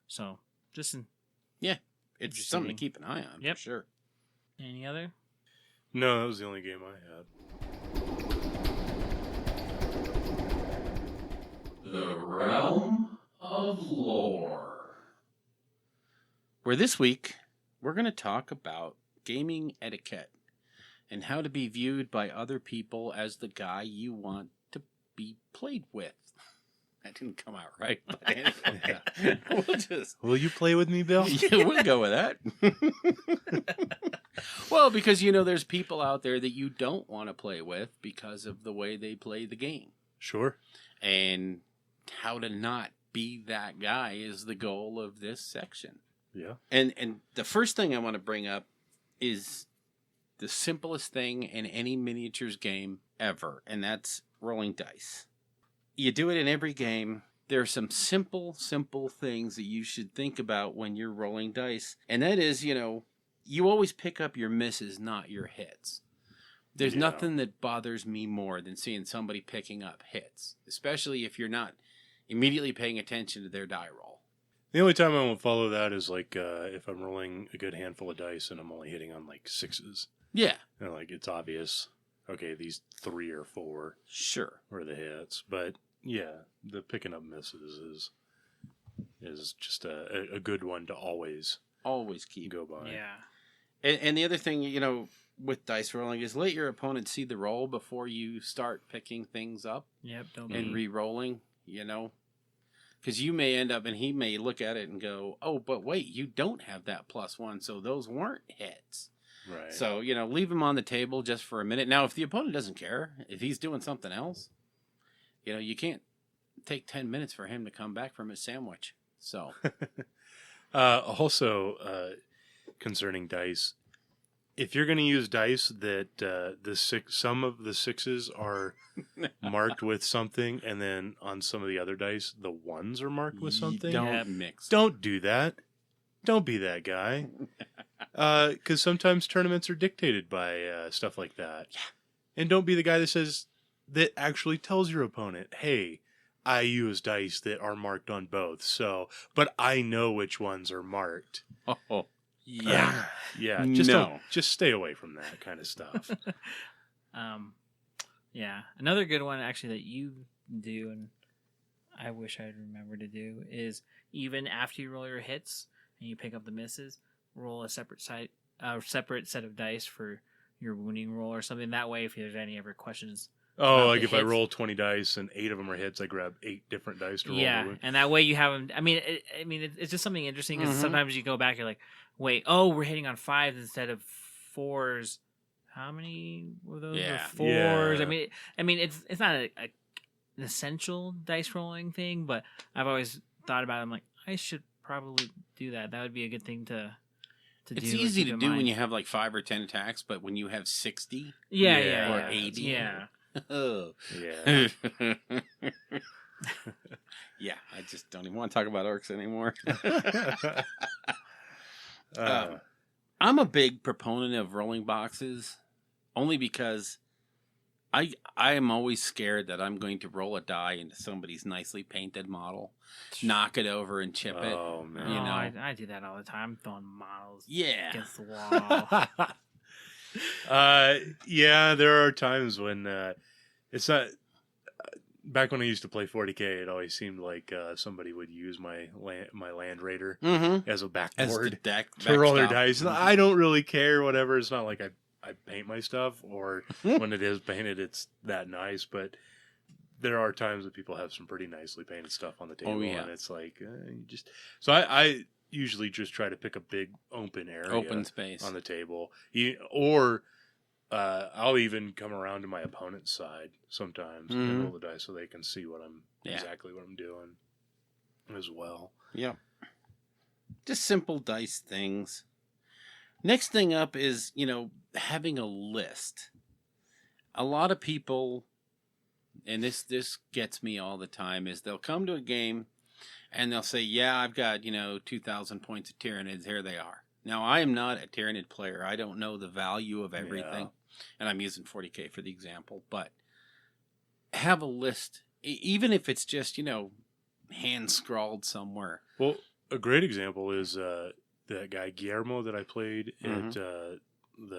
So Just in, It's Interesting. something to keep an eye on, Yep. for sure. any other? No, that was the only game I had. The Realm of Lore. Where this week, we're going to talk about gaming etiquette and how to be viewed by other people as the guy you want to be played with. That didn't come out right, but anyway, Will you play with me, Bill? yeah, we'll go with that. Well, because, there's people out there that you don't want to play with because of the way they play the game. Sure. And how to not be that guy is the goal of this section. Yeah. And the first thing I want to bring up is the simplest thing in any miniatures game ever, and that's rolling dice. You do it in every game. There are some simple things that you should think about when you're rolling dice. And that is, you always pick up your misses, not your hits. There's nothing that bothers me more than seeing somebody picking up hits, especially if you're not immediately paying attention to their die roll. The only time I won't follow that is like if I'm rolling a good handful of dice and I'm only hitting on like 6s. Yeah. And like it's obvious, okay, these 3 or 4 Sure. were the hits. But yeah, the picking up misses is just a good one to always keep. go by. Yeah. And the other thing, with dice rolling is let your opponent see the roll before you start picking things up Yep. Don't and be. re-rolling, Because you may end up and he may look at it and go, oh, but wait, you don't have that +1, so those weren't hits. Right. So, leave him on the table just for a minute. Now, if the opponent doesn't care, if he's doing something else, you can't take 10 minutes for him to come back from his sandwich. So, also, concerning dice, if you're going to use dice that some of the 6s are marked with something, and then on some of the other dice, the 1s are marked with something, don't mix. Don't do that. Don't be that guy. Because sometimes tournaments are dictated by stuff like that. Yeah. And don't be the guy that actually tells your opponent, hey, I use dice that are marked on both, but I know which ones are marked. Oh, yeah. Yeah, just stay away from that kind of stuff. Yeah. Another good one actually that you do, and I wish I'd remember to do, is even after you roll your hits and you pick up the misses, roll a separate set of dice for your wounding roll or something. That way, if there's any ever questions. Oh, like if I hits. roll 20 dice and 8 of them are hits, I grab 8 different dice to roll. Yeah, and that way you have them. It's just something interesting because Mhm. sometimes you go back, you're like, wait, we're hitting on 5s instead of 4s. How many were those? Yeah. Were 4s. Yeah. It's not an essential dice rolling thing, but I've always thought about it. I'm like, I should probably do that. That would be a good thing to do. It's easy to do when you have like 5 or 10 attacks, but when you have 60 yeah, or 80. yeah. Oh. Yeah. Yeah, I just don't even want to talk about orcs anymore. I'm a big proponent of rolling boxes, only because I am always scared that I'm going to roll a die into somebody's nicely painted model, knock it over and chip it. Oh, man. I do that all the time. I'm throwing models Yeah. against the wall. Yeah, there are times when it's not. Back when I used to play 40K, it always seemed like somebody would use my Land Raider Mm-hmm. as a As the backboard deck to roll their backstop. dice. And I don't really care, whatever. It's not like I paint my stuff, or when it is painted, it's that nice. But there are times that people have some pretty nicely painted stuff on the table, Oh, yeah. and it's like you just. So I usually just try to pick a big open area, Open space. on the table, or I'll even come around to my opponent's side sometimes Mhm. and roll the dice so they can see Yeah. exactly what I'm doing as well. Yep. Just simple dice things. Next thing up is, having a list. A lot of people, and this gets me all the time, is they'll come to a game and they'll say, yeah, I've got, 2,000 points of Tyranids. Here they are. Now, I am not a Tyranid player. I don't know the value of everything. Yeah. And I'm using 40K for the example. But have a list, even if it's just, hand-scrawled somewhere. Well, a great example is that guy Guillermo that I played at the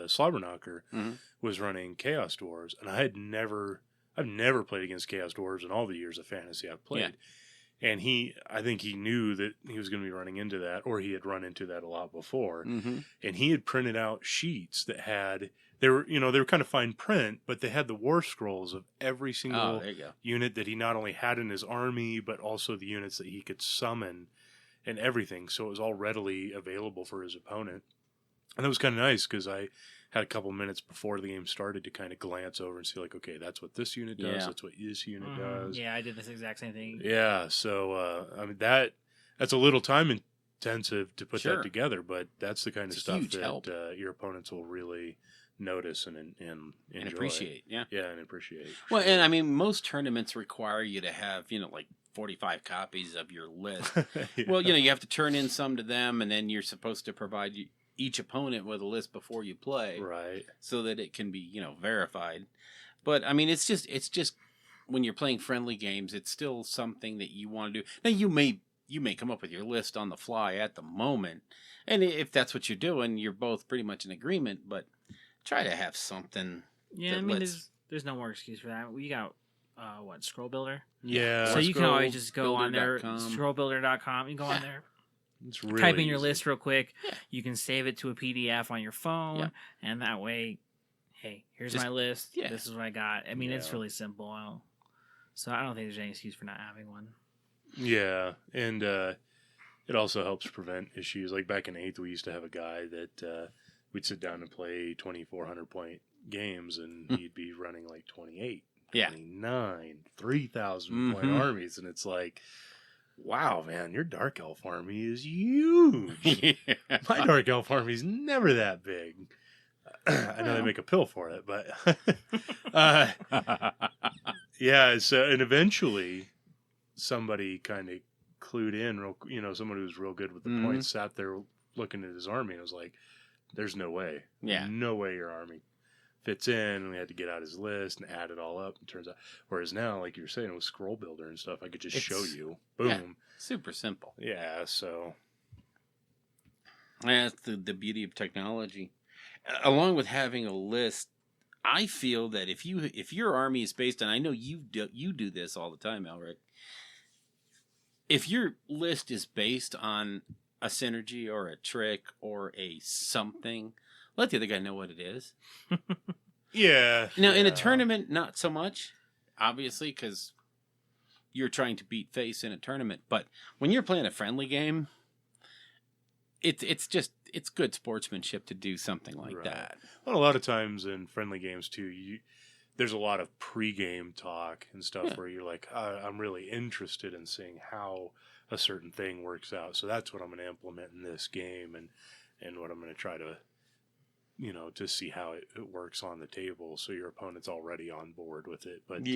Slobberknocker was running Chaos Dwarves, and I've never played against Chaos Dwarves in all the years of fantasy I've played. Yeah. And I think he knew that he was going to be running into that, or he had run into that a lot before. Mm-hmm. And he had printed out sheets that had, they were kind of fine print, but they had the war scrolls of every single unit that he not only had in his army, but also the units that he could summon and everything. So it was all readily available for his opponent. And that was kind of nice because I had a couple minutes before the game started to kind of glance over and see, like, okay, that's what this unit does. That's what this unit does. Yeah, I did this exact same thing. Yeah, so I mean that's a little time intensive to put that together, but that's the kind of stuff that your opponents will really notice and enjoy. And appreciate. Yeah, and appreciate. Well, and I mean, most tournaments require you to have like 45 copies of your list. Yeah. Well, you have to turn in some to them, and then you're supposed to provide each opponent with a list before you play, right? So that it can be verified. But I mean, it's just when you're playing friendly games, it's still something that you want to do. Now you may come up with your list on the fly at the moment, and if that's what you're doing, you're both pretty much in agreement. But try to have something. Yeah, I mean, there's no more excuse for that. We got Scroll Builder. Yeah, so you can always just go on there, scrollbuilder.com. You go on there. It's really type in your easy. list real quick. Yeah. You can save it to a PDF on your phone, and that way, hey, here's my list. Yeah. This is what I got. I mean, it's really simple. So I don't think there's any excuse for not having one. Yeah, and it also helps prevent issues. Like back in 8th, we used to have a guy that we'd sit down and play 2,400 point games, and he'd be running like 28, 29, 3,000 point armies, and it's like, wow, man, your Dark Elf army is huge. My Dark Elf army is never that big. I know they make a pill for it, but yeah. So, and eventually, somebody kind of clued in. Someone who was real good with the points sat there looking at his army and was like, "There's no way, no way your army fits in." And we had to get out his list and add it all up. It turns out, whereas now, like you were saying, with Scroll Builder and stuff, I could just show you, boom, yeah, super simple. Yeah, so that's the beauty of technology. Along with having a list, I feel that if your army is based on, I know you do this all the time, Elric. If your list is based on a synergy or a trick or a something, let the other guy know what it is. Yeah. Now, in a tournament, not so much, obviously, because you're trying to beat face in a tournament. But when you're playing a friendly game, it's good sportsmanship to do something like that. Well, a lot of times in friendly games too, there's a lot of pre-game talk and stuff where you're like, I'm really interested in seeing how a certain thing works out. So that's what I'm going to implement in this game, and what I'm going to try to, to see how it works on the table. So your opponent's already on board with it. But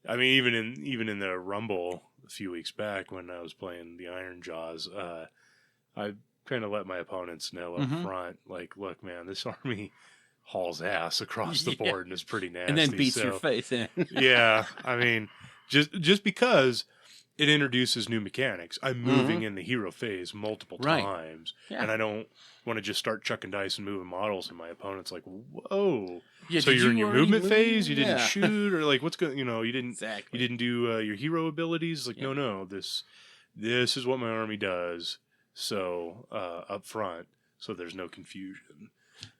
I mean, even in the Rumble a few weeks back when I was playing the Iron Jaws, I kind of let my opponents know up front, like, look, man, this army hauls ass across the board and is pretty nasty. And then beats your face in. Yeah, I mean, just because it introduces new mechanics. I'm moving in the hero phase multiple times, and I don't want to just start chucking dice and moving models, and my opponent's like, whoa. Yeah, so you're in your movement phase? You didn't shoot? Or like, what's going you didn't do your hero abilities? Like, no, this is what my army does. So up front, so there's no confusion.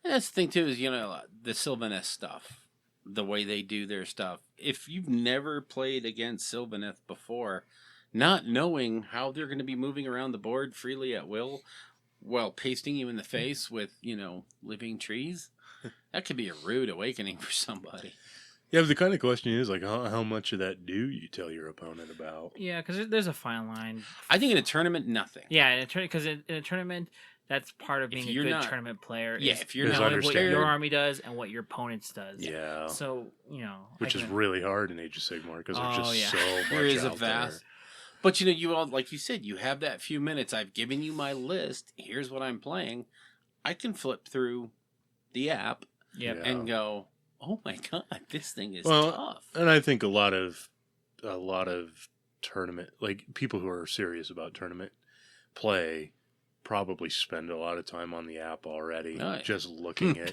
And that's the thing too, is the Sylvaneth stuff, the way they do their stuff. If you've never played against Sylvaneth before, not knowing how they're going to be moving around the board freely at will, while pasting you in the face with living trees, that could be a rude awakening for somebody. Yeah, but the kind of question is, like, how much of that do you tell your opponent about? Yeah, because there's a fine line. I think in a tournament, nothing. Yeah, because in a tournament, that's part of being a good tournament player. Yeah, if you're not knowing what your army does and what your opponent's does. Yeah. So, which is really hard in Age of Sigmar because there's just so much there is out a vast. There. But, you all, like you said, you have that few minutes. I've given you my list. Here's what I'm playing. I can flip through the app and go, oh my God, this thing is tough. And I think a lot of tournament, like people who are serious about tournament play probably spend a lot of time on the app already, Oh, yeah. just looking at.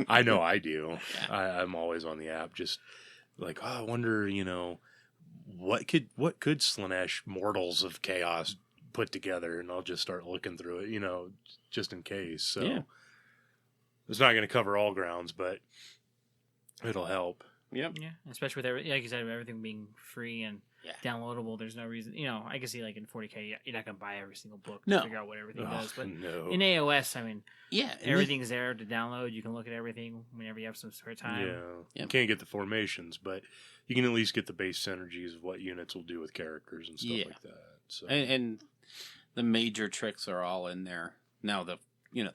I know I do. Yeah. I'm always on the app, just like, oh, I wonder, what could Slanesh Mortals of Chaos put together, and I'll just start looking through it, just in case. So Yeah. it's not going to cover all grounds, but it'll help. Yep. Yeah, especially with like you said, everything being free and downloadable. There's no reason, I can see like in 40K, you're not gonna buy every single book to figure out what everything does. But no. in AOS, I mean, Yeah. everything's there to download. You can look at everything whenever you have some spare time. Yeah. Yep. You can't get the formations, but you can at least get the base synergies of what units will do with characters and stuff like that. So And the major tricks are all in there. Now the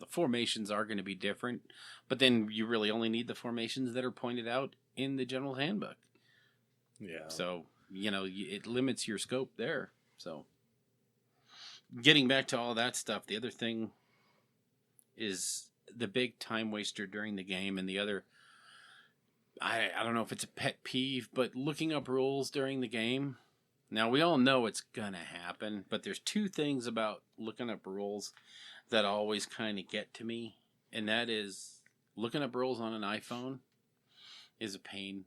formations are going to be different, but then you really only need the formations that are pointed out in the general handbook. yeah. So, it limits your scope there. So, getting back to all that stuff, the other thing is the big time waster during the game, and the other, I don't know if it's a pet peeve, but looking up rules during the game. Now, we all know it's going to happen, but there's two things about looking up rules that always kind of get to me, and that is looking up rules on an iPhone is a pain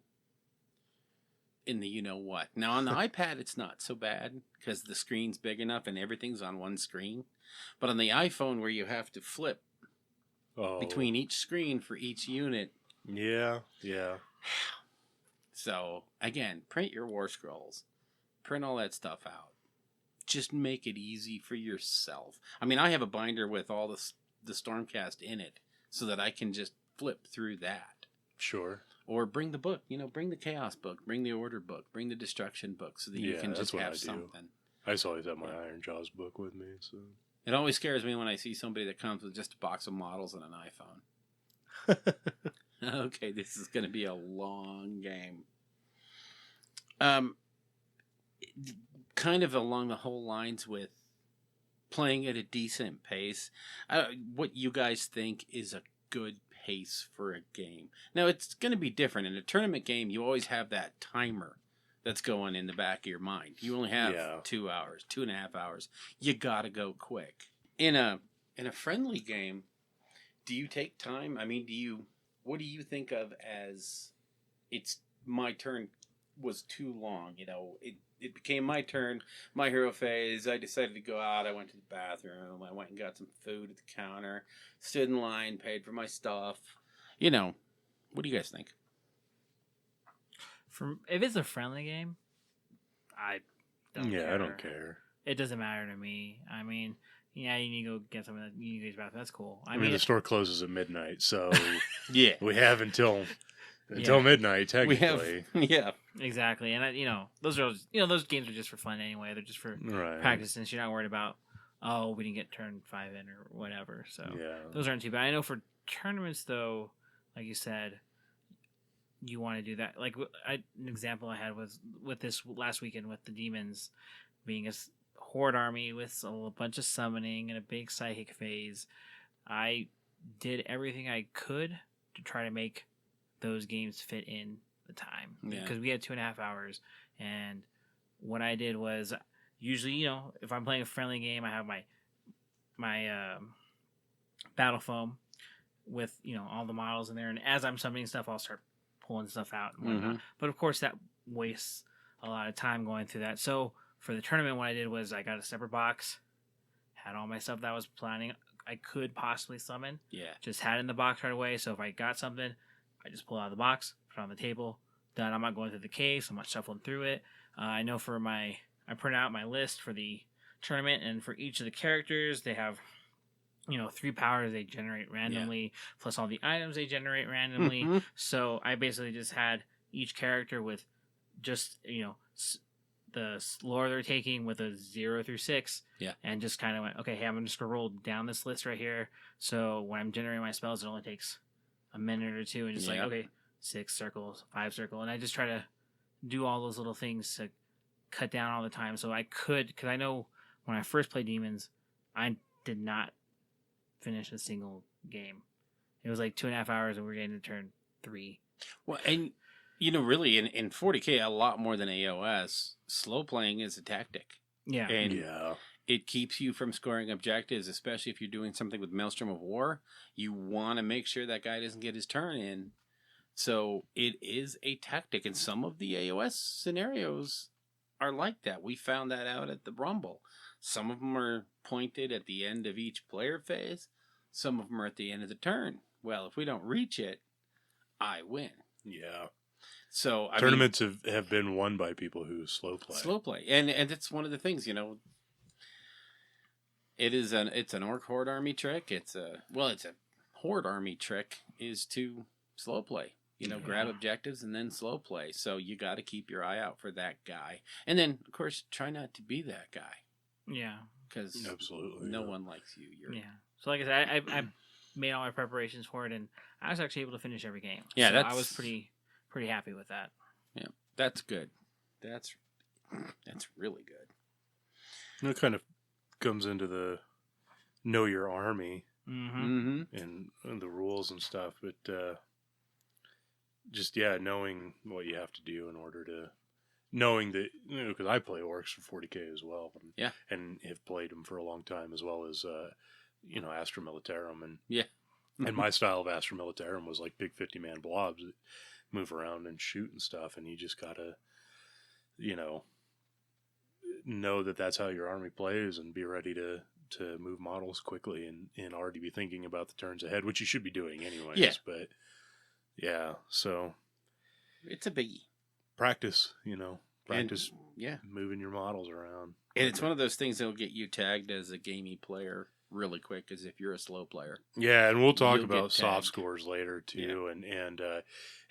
in the you-know-what. Now, on the iPad, it's not so bad because the screen's big enough and everything's on one screen. But on the iPhone, where you have to flip between each screen for each unit. Yeah. So, again, print your War Scrolls. Print all that stuff out. Just make it easy for yourself. I mean, I have a binder with all the Stormcast in it so that I can just flip through that. Sure. Or bring the book, bring the Chaos book, bring the Order book, bring the Destruction book so that you can just have something. I just always have my Iron Jaws book with me. So It always scares me when I see somebody that comes with just a box of models and an iPhone. Okay, this is going to be a long game. Kind of along the whole lines with playing at a decent pace. What you guys think is a good pace for a game? Now, it's going to be different. In a tournament game, you always have that timer that's going in the back of your mind. You only have 2 hours, 2.5 hours. You got to go quick. In a friendly game, do you take time? I mean, what do you think of as it's my turn was too long? It became my turn, my hero phase. I decided to go out. I went to the bathroom. I went and got some food at the counter, stood in line, paid for my stuff. What do you guys think? If it's a friendly game, I don't care. I don't care. It doesn't matter to me. I mean, you need to go get something. You need to go to the bathroom. That's cool. I mean, the store closes at midnight, so Yeah, we have until midnight technically. Exactly. And those are those games are just for fun anyway. They're just for practice, since you're not worried about we didn't get turn 5 in or whatever. So those aren't too bad. I know for tournaments though, like you said, you want to do that. Like an example I had was with this last weekend with the demons being a horde army with a bunch of summoning and a big psychic phase. I did everything I could to try to make those games fit in the time because we had 2.5 hours. And what I did was usually, if I'm playing a friendly game, I have my battle foam with, all the models in there. And as I'm summoning stuff, I'll start pulling stuff out and whatnot. But of course that wastes a lot of time going through that. So for the tournament, what I did was I got a separate box, had all my stuff that I was planning I could possibly summon. Yeah. Just had it in the box right away. So if I got something, I just pull it out of the box, put it on the table. Done. I'm not going through the case. I'm not shuffling through it. I know I print out my list for the tournament, and for each of the characters, they have, 3 powers they generate randomly, plus all the items they generate randomly. So I basically just had each character with just, the lore they're taking with a 0 through 6. Yeah. And just kind of went, okay, hey, I'm just going to roll down this list right here. So when I'm generating my spells, it only takes a minute or two, and just like, okay, 6 circles, 5 circle. And I just try to do all those little things to cut down all the time. So I could, because I know when I first played Demons, I did not finish a single game. It was like 2.5 hours, and we were getting to turn 3. Well, and really in 40K, a lot more than AOS, slow playing is a tactic. Yeah. And it keeps you from scoring objectives, especially if you're doing something with Maelstrom of War. You want to make sure that guy doesn't get his turn in. So it is a tactic, and some of the AOS scenarios are like that. We found that out at the Rumble. Some of them are pointed at the end of each player phase. Some of them are at the end of the turn. Well, if we don't reach it, I win. Yeah. So Tournaments have been won by people who slow play. Slow play, and it's one of the things, it's an orc horde army trick. It's a horde army trick is to slow play. Grab objectives and then slow play. So you got to keep your eye out for that guy, and then of course try not to be that guy. Yeah, because absolutely no one likes you. So like I said, I made all my preparations for it, and I was actually able to finish every game. Yeah, so I was pretty happy with that. Yeah, that's good. That's really good. It kind of comes into the know your army Mm-hmm. and the rules and stuff, but just knowing what you have to do in order to knowing that because I play orcs for 40k as well, and have played them for a long time as well as Astra Militarum and my style of Astra Militarum was like big 50-man blobs that move around and shoot and stuff, and you just gotta know that that's how your army plays and be ready to move models quickly and already be thinking about the turns ahead, which you should be doing anyways. Yeah. But so it's a biggie. Practice, And, moving your models around. And it's one of those things that will get you tagged as a gamey player really quick, as if you're a slow player. Yeah, and we'll talk You'll about get soft tagged. scores later too, and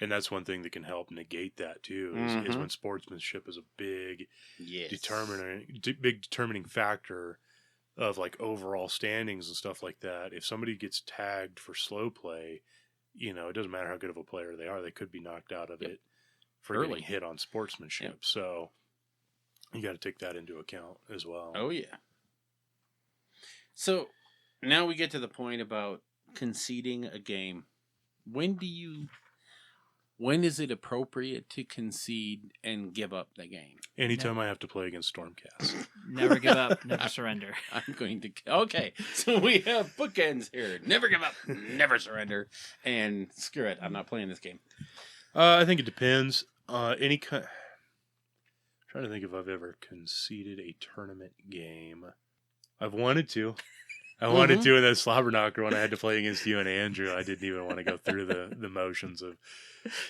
that's one thing that can help negate that too. Is when sportsmanship is a big determining factor of like overall standings and stuff like that. If somebody gets tagged for slow play, it doesn't matter how good of a player they are; they could be knocked out of it for getting hit on sportsmanship. Yep. So you got to take that into account as well. Oh yeah. So now we get to the point about conceding a game. When is it appropriate to concede and give up the game? Anytime I have to play against Stormcast. Never give up, never surrender. I'm going to... Okay, so we have bookends here. Never give up, never surrender, and screw it, I'm not playing this game. I think it depends. Trying to think if I've ever conceded a tournament game. I've wanted to. I wanted to in that slobber knocker when I had to play against you and Andrew. I didn't even want to go through the motions of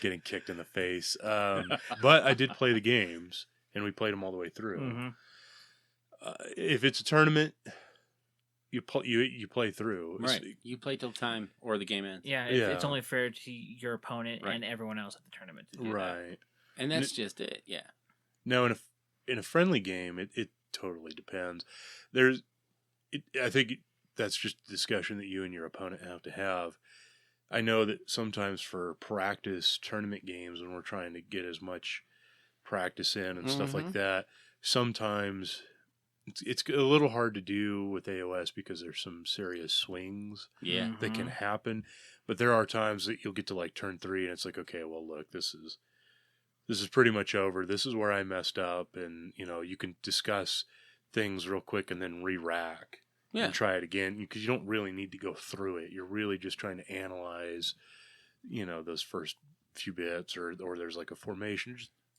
getting kicked in the face. But I did play the games, and we played them all the way through. Mm-hmm. If it's a tournament, you play through. Right. You play till time or the game ends. Yeah, it's only fair to your opponent and everyone else at the tournament to do that. Right. And that's just it, yeah. No, in a friendly game, it totally depends. I think that's just a discussion that you and your opponent have to have. I know that sometimes for practice tournament games, when we're trying to get as much practice in and stuff like that, sometimes it's a little hard to do with AOS because there's some serious swings that can happen. But there are times that you'll get to like turn 3 and it's like, okay, well, look, this is pretty much over. This is where I messed up. And, you can discuss things real quick and then re-rack and try it again, because you don't really need to go through it. You're really just trying to analyze, those first few bits, or there's like a formation.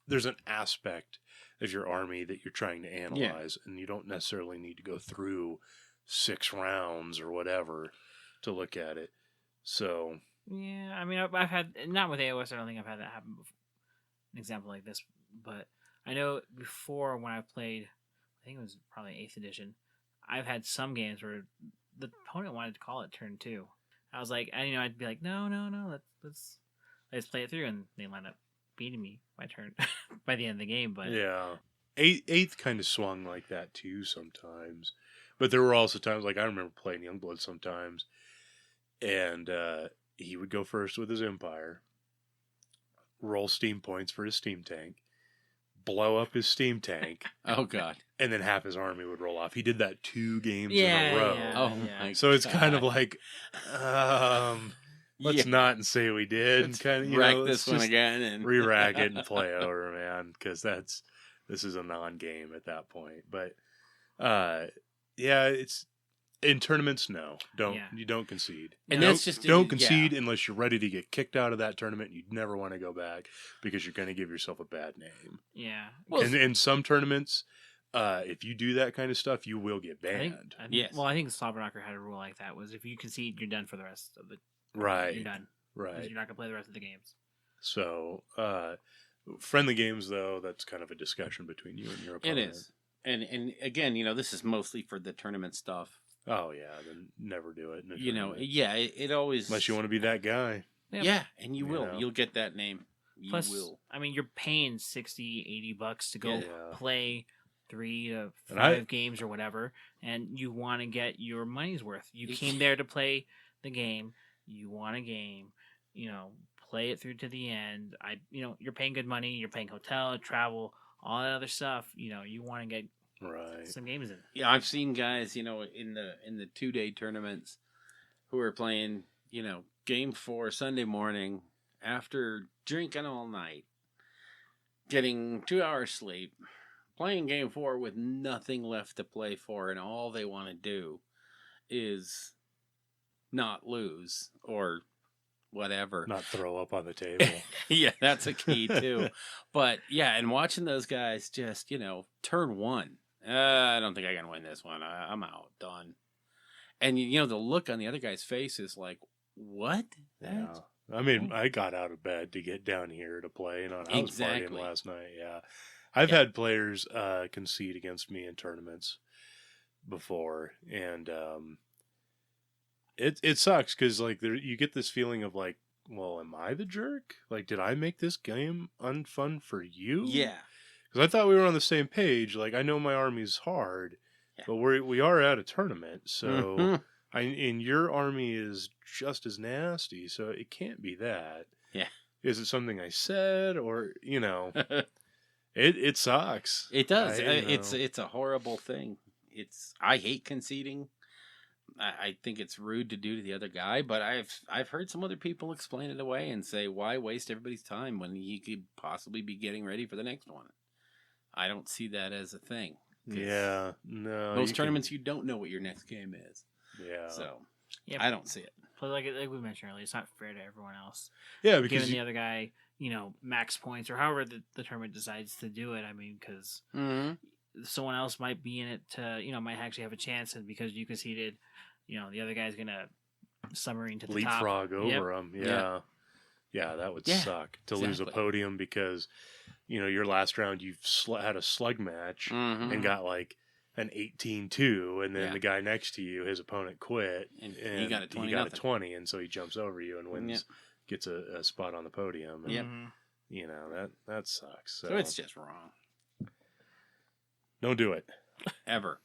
There's an aspect of your army that you're trying to analyze, and you don't necessarily need to go through 6 rounds or whatever to look at it. So yeah, I mean, I've had, not with AOS, I don't think I've had that happen before, an example like this, but I know before when I played, I think it was probably 8th edition, I've had some games where the opponent wanted to call it turn 2. I was like, I'd be like, no, let's play it through, and they wound up beating me by turn by the end of the game. But yeah, 8th kind of swung like that too sometimes. But there were also times, like I remember playing Youngblood sometimes, and he would go first with his Empire, roll steam points for his steam tank, blow up his steam tank. Oh God! And then half his army would roll off. He did that 2 games in a row. Oh my! So it's kind of like, let's not say we did. Let's kind of rack this one again and re-rack it and play over, man. Because this is a non-game at that point. But Yeah, it's in tournaments. No, you don't concede. And don't, that's just don't concede unless you're ready to get kicked out of that tournament. You'd never want to go back because you're going to give yourself a bad name. Yeah. Well, And in some tournaments, if you do that kind of stuff, you will get banned. Yes. Well, I think Slobberknocker had a rule like that. Was if you concede, you're done for the rest of the. Right. You're done. Right. You're not gonna play the rest of the games. So, friendly games, though, that's kind of a discussion between you and your opponent. It is. And again, this is mostly for the tournament stuff. Oh, yeah. Then never do it. It always... Unless you want to be that guy. Yep. Yeah, and you will. know. You'll get that name. You Plus, will. I mean, you're paying $60, $80 to go Yeah. play 3 to And 5 games or whatever, and you want to get your money's worth. You came there to play the game. You want a game. Play it through to the end. You're paying good money. You're paying hotel, travel, all that other stuff. You want to get some games in. Yeah, I've seen guys, in the 2-day tournaments who are playing, game 4 Sunday morning after drinking all night, getting 2 hours sleep, playing game 4 with nothing left to play for, and all they want to do is not lose or whatever. Not throw up on the table. Yeah, that's a key too. But yeah, and watching those guys just, turn 1. I don't think I can win this one. I'm out. Done. And, the look on the other guy's face is like, what? Yeah. I mean, I got out of bed to get down here to play, and I was partying last night. Yeah. I've had players concede against me in tournaments before, and it sucks because you get this feeling of like, well, am I the jerk? Like, did I make this game unfun for you? Yeah. Because I thought we were on the same page. Like, I know my army's hard, but we are at a tournament, so and your army is just as nasty, so it can't be that. Yeah. Is it something I said, or it sucks. It does. It's a horrible thing. I hate conceding. I think it's rude to do to the other guy, but I've heard some other people explain it away and say, why waste everybody's time when you could possibly be getting ready for the next one? I don't see that as a thing. Yeah, no. Most tournaments, you don't know what your next game is. Yeah. So, Yeah, I don't see it. But like we mentioned earlier, it's not fair to everyone else. Yeah, because giving the other guy, max points or however the tournament decides to do it. I mean, because someone else might be in it to, might actually have a chance, and because you conceded, the other guy's gonna submarine to the leapfrog top. over them. Yeah. Yeah, that would suck to lose a podium because, your last round you had a slug match and got like an 18-2, and then the guy next to you, his opponent quit, and he got a 20. He got a 20, and so he jumps over you and wins, gets a spot on the podium. And, that sucks. So it's just wrong. Don't do it. Ever.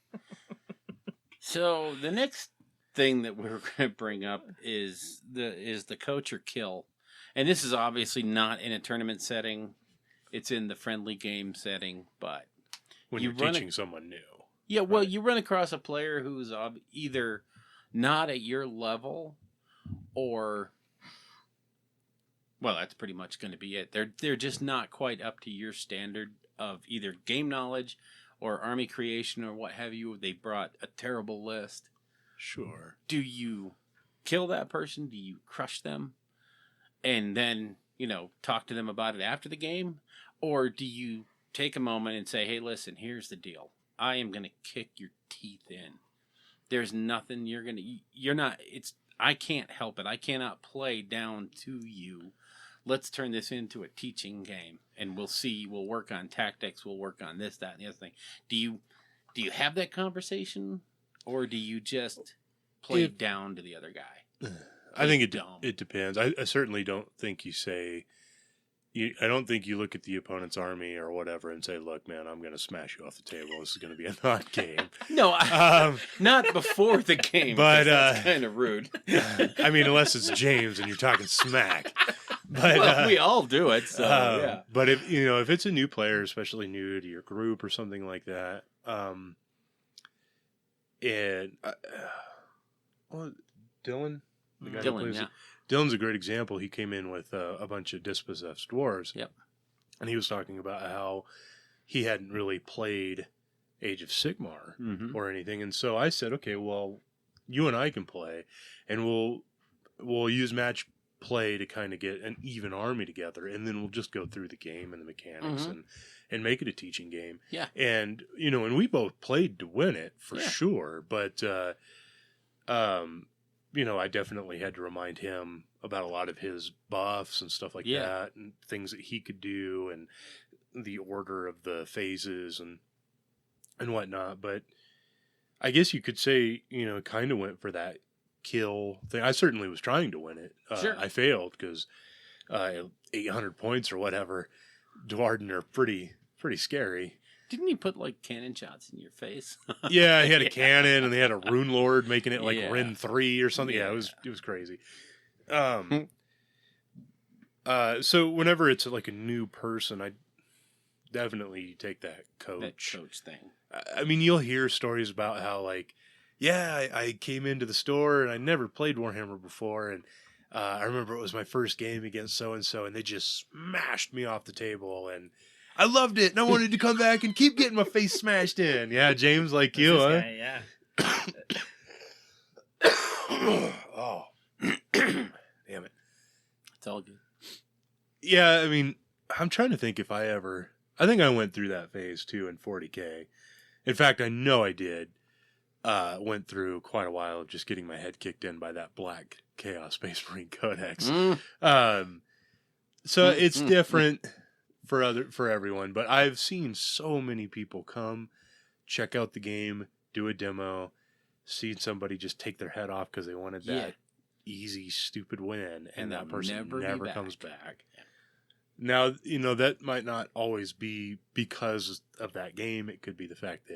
So the next thing that we're going to bring up is the coach or kill. And this is obviously not in a tournament setting. It's in the friendly game setting, but when you're teaching someone new. Yeah, well, you run across a player who's either not at your level or, well, that's pretty much going to be it. They're just not quite up to your standard of either game knowledge or army creation or what have you. They brought a terrible list. Sure. Do you kill that person? Do you crush them? And then, talk to them about it after the game? Or do you take a moment and say, hey, listen, here's the deal. I am going to kick your teeth in. There's nothing I can't help it. I cannot play down to you. Let's turn this into a teaching game, and we'll work on tactics. We'll work on this, that, and the other thing. Do you have that conversation, or do you just play down to the other guy? I think it depends. I certainly don't think you say, I don't think you look at the opponent's army or whatever and say, look, man, I'm going to smash you off the table. This is going to be a non-game. No, not before the game. But that's kind of rude. I mean, unless it's James and you're talking smack. But well, we all do it. So yeah. But if it's a new player, especially new to your group or something like that, Dylan, the guy who plays it, Dylan's a great example. He came in with a bunch of dispossessed dwarves. Yep. And he was talking about how he hadn't really played Age of Sigmar Mm-hmm. or anything. And so I said, okay, well, you and I can play, and we'll use match play to kind of get an even army together, and then we'll just go through the game and the mechanics and make it a teaching game. Yeah. And and we both played to win it for Yeah. sure, but I definitely had to remind him about a lot of his buffs and stuff like Yeah. that, and things that he could do, and the order of the phases and whatnot. But I guess you could say, kind of went for that kill thing. I certainly was trying to win it. Sure. I failed because 800 points or whatever, Dwarden are pretty scary. Didn't he put like cannon shots in your face? Yeah, he had a cannon and they had a Rune Lord making it like Yeah. Ren 3 or something. Yeah, Yeah. it was crazy. So whenever it's like a new person, I definitely take that coach. That coach thing. I mean, you'll hear stories about how, like, yeah, I came into the store and I never played Warhammer before, and I remember it was my first game against so-and-so, and they just smashed me off the table, and I loved it, and I wanted to come back and keep getting my face smashed in. Yeah, James, like you, huh? Guy, yeah. Oh. Damn it. It's all good. Yeah, I mean, I'm trying to think if I think I went through that phase too in 40K. In fact, I know I did. Went through quite a while of just getting my head kicked in by that black Chaos Space Marine Codex. So it's different for everyone, but I've seen so many people come, check out the game, do a demo, see somebody just take their head off because they wanted that easy, stupid win, and that they'll person never be never back. comes back. Yeah. Now, that might not always be because of that game. It could be the fact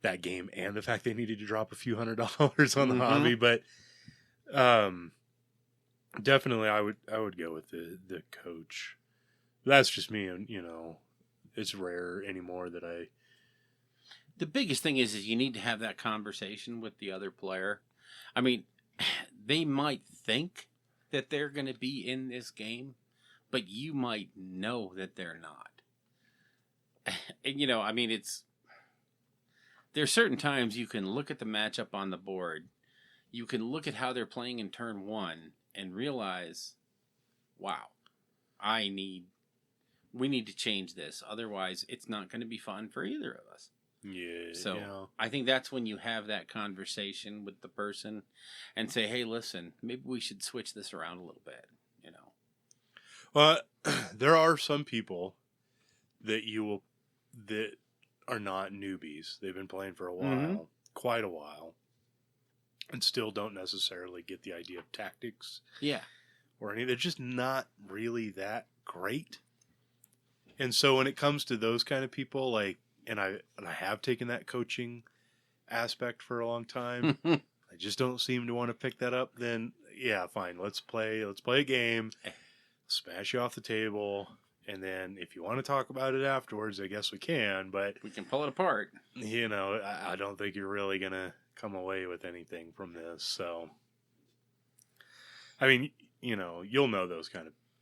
that game and the fact they needed to drop a few $100s on the hobby, but definitely I would go with the coach. That's just me, and it's rare anymore that I. The biggest thing is you need to have that conversation with the other player. I mean, they might think that they're going to be in this game, but you might know that they're not. And, I mean, there's certain times you can look at the matchup on the board, you can look at how they're playing in turn one and realize, wow, we need to change this. Otherwise, it's not going to be fun for either of us. Yeah. So I think that's when you have that conversation with the person and say, hey, listen, maybe we should switch this around a little bit, Well, there are some people that are not newbies. They've been playing for a while, quite a while, and still don't necessarily get the idea of tactics. Yeah. Or any. They're just not really that great. And so when it comes to those kind of people, like, and I have taken that coaching aspect for a long time. I just don't seem to want to pick that up. Then yeah, fine. Let's play a game. Smash you off the table, and then if you want to talk about it afterwards, I guess we can. But We can pull it apart. I don't think you're really gonna come away with anything from this. So, I mean, you'll know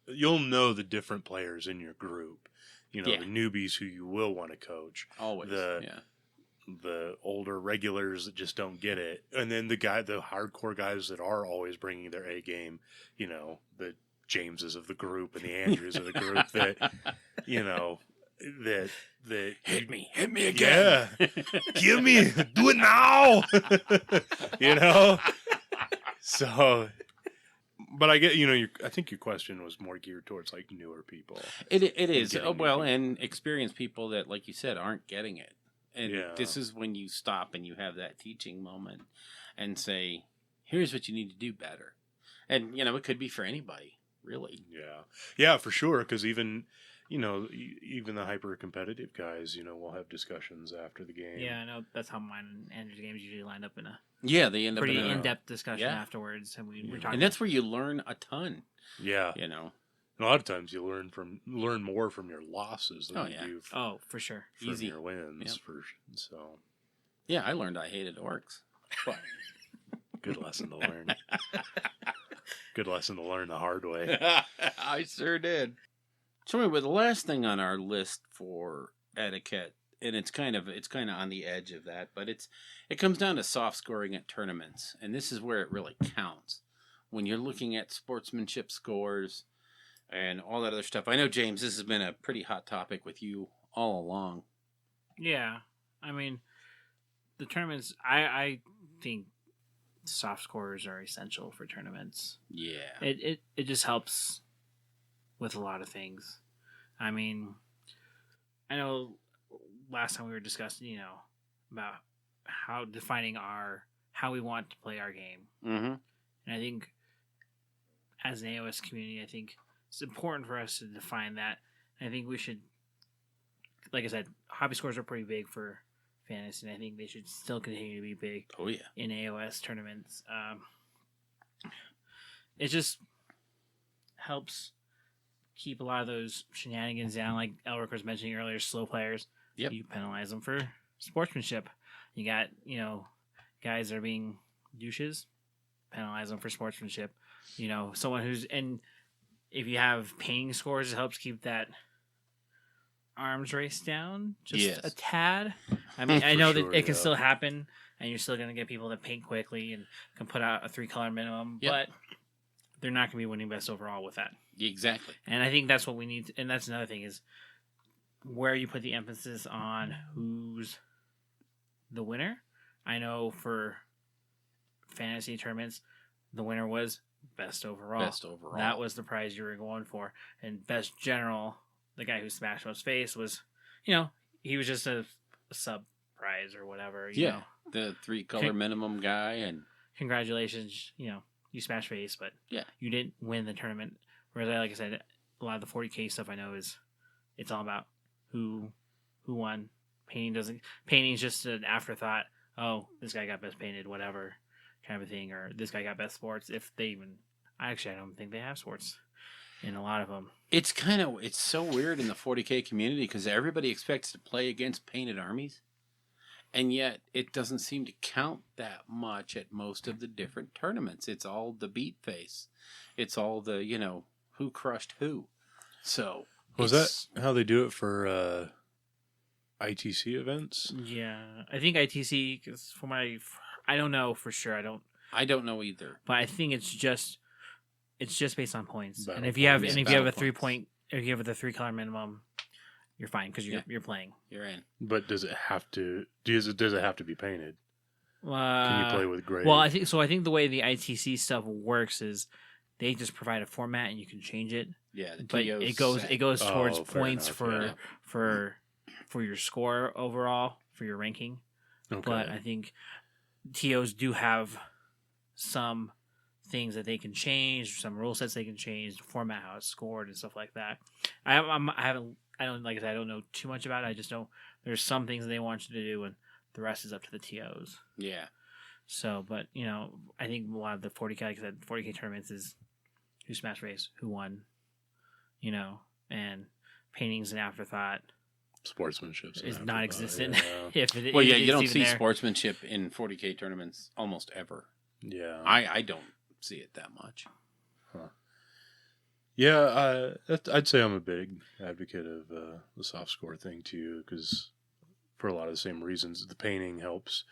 you'll know the different players in your group. The newbies who you will want to coach. Always. The older regulars that just don't get it, and then the hardcore guys that are always bringing their A game. The Jameses of the group and the Andrews of the group that that Hit me again. Yeah, give me, do it now. So, but I get I think your question was more geared towards like newer people. It is. Getting Well, it. and experienced people that, like you said, aren't getting it. And Yeah. this is when you stop and you have that teaching moment and say, here's what you need to do better. And, it could be for anybody, really. Yeah, for sure. Because even the hyper competitive guys, we'll have discussions after the game. Yeah, I know that's how mine and Andrew's games usually lined up in a Yeah, they end up pretty in a- in-depth discussion Yeah. afterwards, and we were talking. And that's where you learn a ton, Yeah. And a lot of times you learn more from your losses than you do for sure. from Easy. your wins. Yep. So Yeah, I learned I hated orcs. But good lesson to learn. Good lesson to learn the hard way. I sure did. So anyway, the last thing on our list for etiquette and it's kind of on the edge of that, but it comes down to soft scoring at tournaments, and this is where it really counts. When you're looking at sportsmanship scores and all that other stuff. I know, James, this has been a pretty hot topic with you all along. Yeah. I mean, the tournaments, I think soft scores are essential for tournaments. Yeah. It just helps with a lot of things. I mean, I know last time we were discussing, about how defining how we want to play our game. Mm-hmm. And I think as an AOS community, I think it's important for us to define that. And I think we should, like I said, hobby scores are pretty big for fantasy, and I think they should still continue to be big. Oh, yeah. In AOS tournaments. It just helps keep a lot of those shenanigans down, like Elric was mentioning earlier, slow players. Yep. You penalize them for sportsmanship. You got, guys that are being douches, penalize them for sportsmanship. Someone who's, and if you have painting scores, it helps keep that arms race down just a tad. I mean, I know that it can still happen, and you're still going to get people that paint quickly and can put out a 3-color minimum, but they're not going to be winning best overall with that. Exactly. And I think that's what we need, and that's another thing is where you put the emphasis on who's the winner. I know for fantasy tournaments, the winner was best overall. Best overall. That was the prize you were going for. And best general, the guy who smashed most face was, he was just a sub prize or whatever. You know. The 3-color minimum guy, and congratulations, you smashed face, but you didn't win the tournament. Whereas, like I said, a lot of the 40K stuff I know it's all about who won. Painting's just an afterthought. Oh, this guy got best painted, whatever kind of a thing, or this guy got best sports. If they even, I don't think they have sports in a lot of them. It's so weird in the 40K community because everybody expects to play against painted armies, and yet it doesn't seem to count that much at most of the different tournaments. It's all the beat face. It's all the, who crushed who. So was that how they do it for ITC events? Yeah, I think ITC, because I don't know for sure. I don't know either. But I think it's just based on points. Battle and if you have points. and if you have a Battle 3-point, if you have the 3-color minimum, you're fine because you're playing. You're in. But does it have to? Does it have to be painted? Can you play with gray? Well, I think the way the ITC stuff works is they just provide a format and you can change it. Yeah, the But TO's it goes set. towards fair points enough, for your score overall for your ranking. Okay. But I think TOs do have some things that they can change, some rule sets they can change, the format how it's scored and stuff like that. I don't know too much about it. I just know there's some things they want you to do, and the rest is up to the TOs. Yeah. So, but I think a lot of the 40K, like I said, 40K tournaments is who smashed race, who won, and painting's an afterthought. Sportsmanship is non-existent. Yeah. If it, Well, if you it's don't even see there. sportsmanship in 40K tournaments almost ever. Yeah. I don't see it that much. Yeah, I'd say I'm a big advocate of the soft score thing too, because for a lot of the same reasons, the painting helps,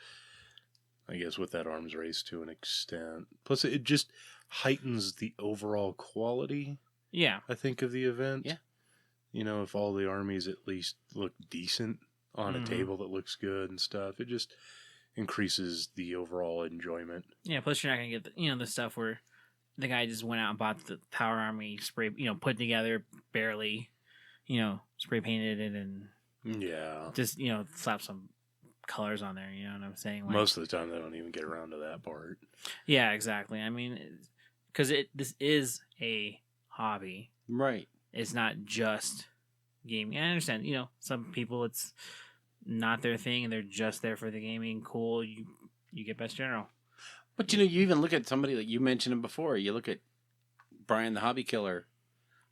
I guess, with that arms race to an extent. Plus, it just heightens the overall quality. Yeah. I think of the event. Yeah. If all the armies at least look decent on a table that looks good and stuff, it just increases the overall enjoyment. Yeah, plus you're not going to get the stuff where the guy just went out and bought the power army, spray, put together, barely, spray painted it and just, slap some colors on there, you know what I'm saying? Like, most of the time they don't even get around to that part. Yeah, exactly. I mean, because this is a hobby. Right. It's not just gaming. I understand, some people it's not their thing and they're just there for the gaming. Cool, you get best general. But you even look at somebody like you mentioned him before. You look at Brian the Hobby Killer.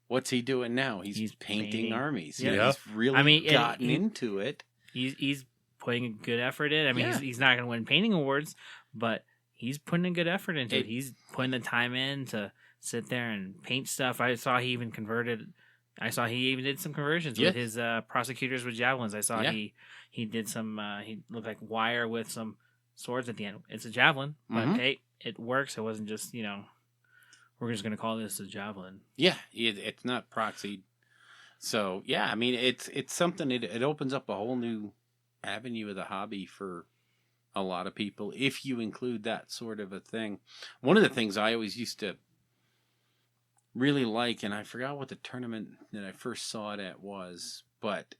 What's he doing now? He's painting armies. Yeah. He's really gotten into it. He's putting a good effort in. I mean, he's not going to win painting awards, but he's putting a good effort into it. He's putting the time in to sit there and paint stuff. I saw he even converted I saw he even did some conversions Yeah. with his prosecutors with javelins. I saw Yeah. he did some. He looked like wire with some swords at the end. It's a javelin, but Mhm. hey, it works. It wasn't just we're just gonna call this a javelin. Yeah, it's not proxied. So yeah, I mean it's something. It opens up a whole new avenue of the hobby for a lot of people if you include that sort of a thing. One of the things I always used to really like, and I forgot what the tournament that I first saw it at was, but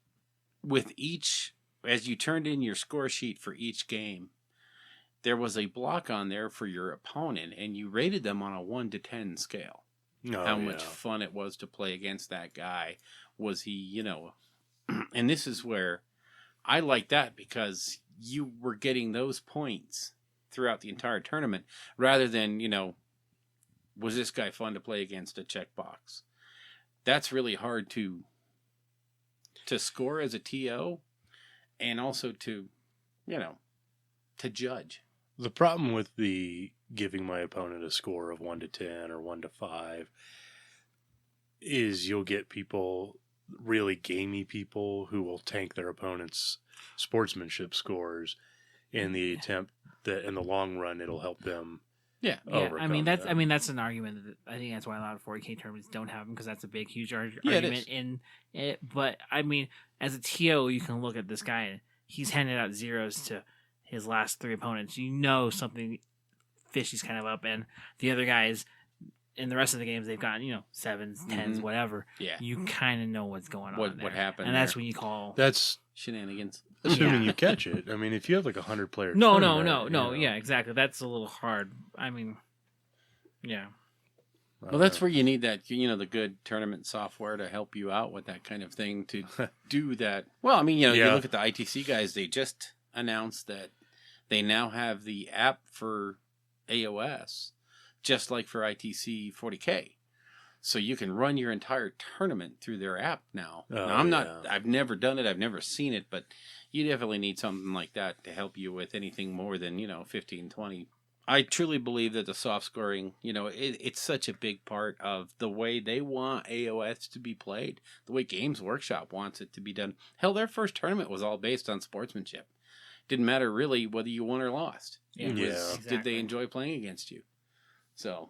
with each, as you turned in your score sheet for each game, there was a block on there for your opponent, and you rated them on a 1 to 10 scale. Oh, How much fun it was to play against that guy. Was he, and this is where I like that, because you were getting those points throughout the entire tournament rather than, was this guy fun to play against a checkbox? That's really hard to score as a TO, and also to judge. The problem with the giving my opponent a score of 1 to 10 or 1 to 5 is you'll get people, really gamey people, who will tank their opponent's sportsmanship scores in the attempt that in the long run it'll help them. Yeah. overcome that's them. that's an argument that I think that's why a lot of 40K tournaments don't have them, because that's a big, huge it argument is. in it. But I mean, as a TO, you can look at this guy and he's handed out zeros to his last 3 opponents. Something fishy's kind of up, and the other guys in the rest of the games they've gotten 7s, 10s, whatever. Yeah. You kind of know what's going on. What there. happened and that's there. when you call. That's Shenanigans. assuming you catch it. I mean, if you have like 100 player No, tournament, yeah, exactly. That's a little hard. I mean, yeah. Well, that's where you need that, the good tournament software to help you out with that kind of thing, to do that. Well, I mean, you Yeah. look at the ITC guys, they just announced that they now have the app for AOS, just like for ITC 40K. So you can run your entire tournament through their app now. Now, I've never done it, I've never seen it, but you definitely need something like that to help you with anything more than, 15, 20. I truly believe that the soft scoring, it's such a big part of the way they want AOS to be played, the way Games Workshop wants it to be done. Hell, their first tournament was all based on sportsmanship. Didn't matter really whether you won or lost. Yeah, It was, exactly. did they enjoy playing against you? So,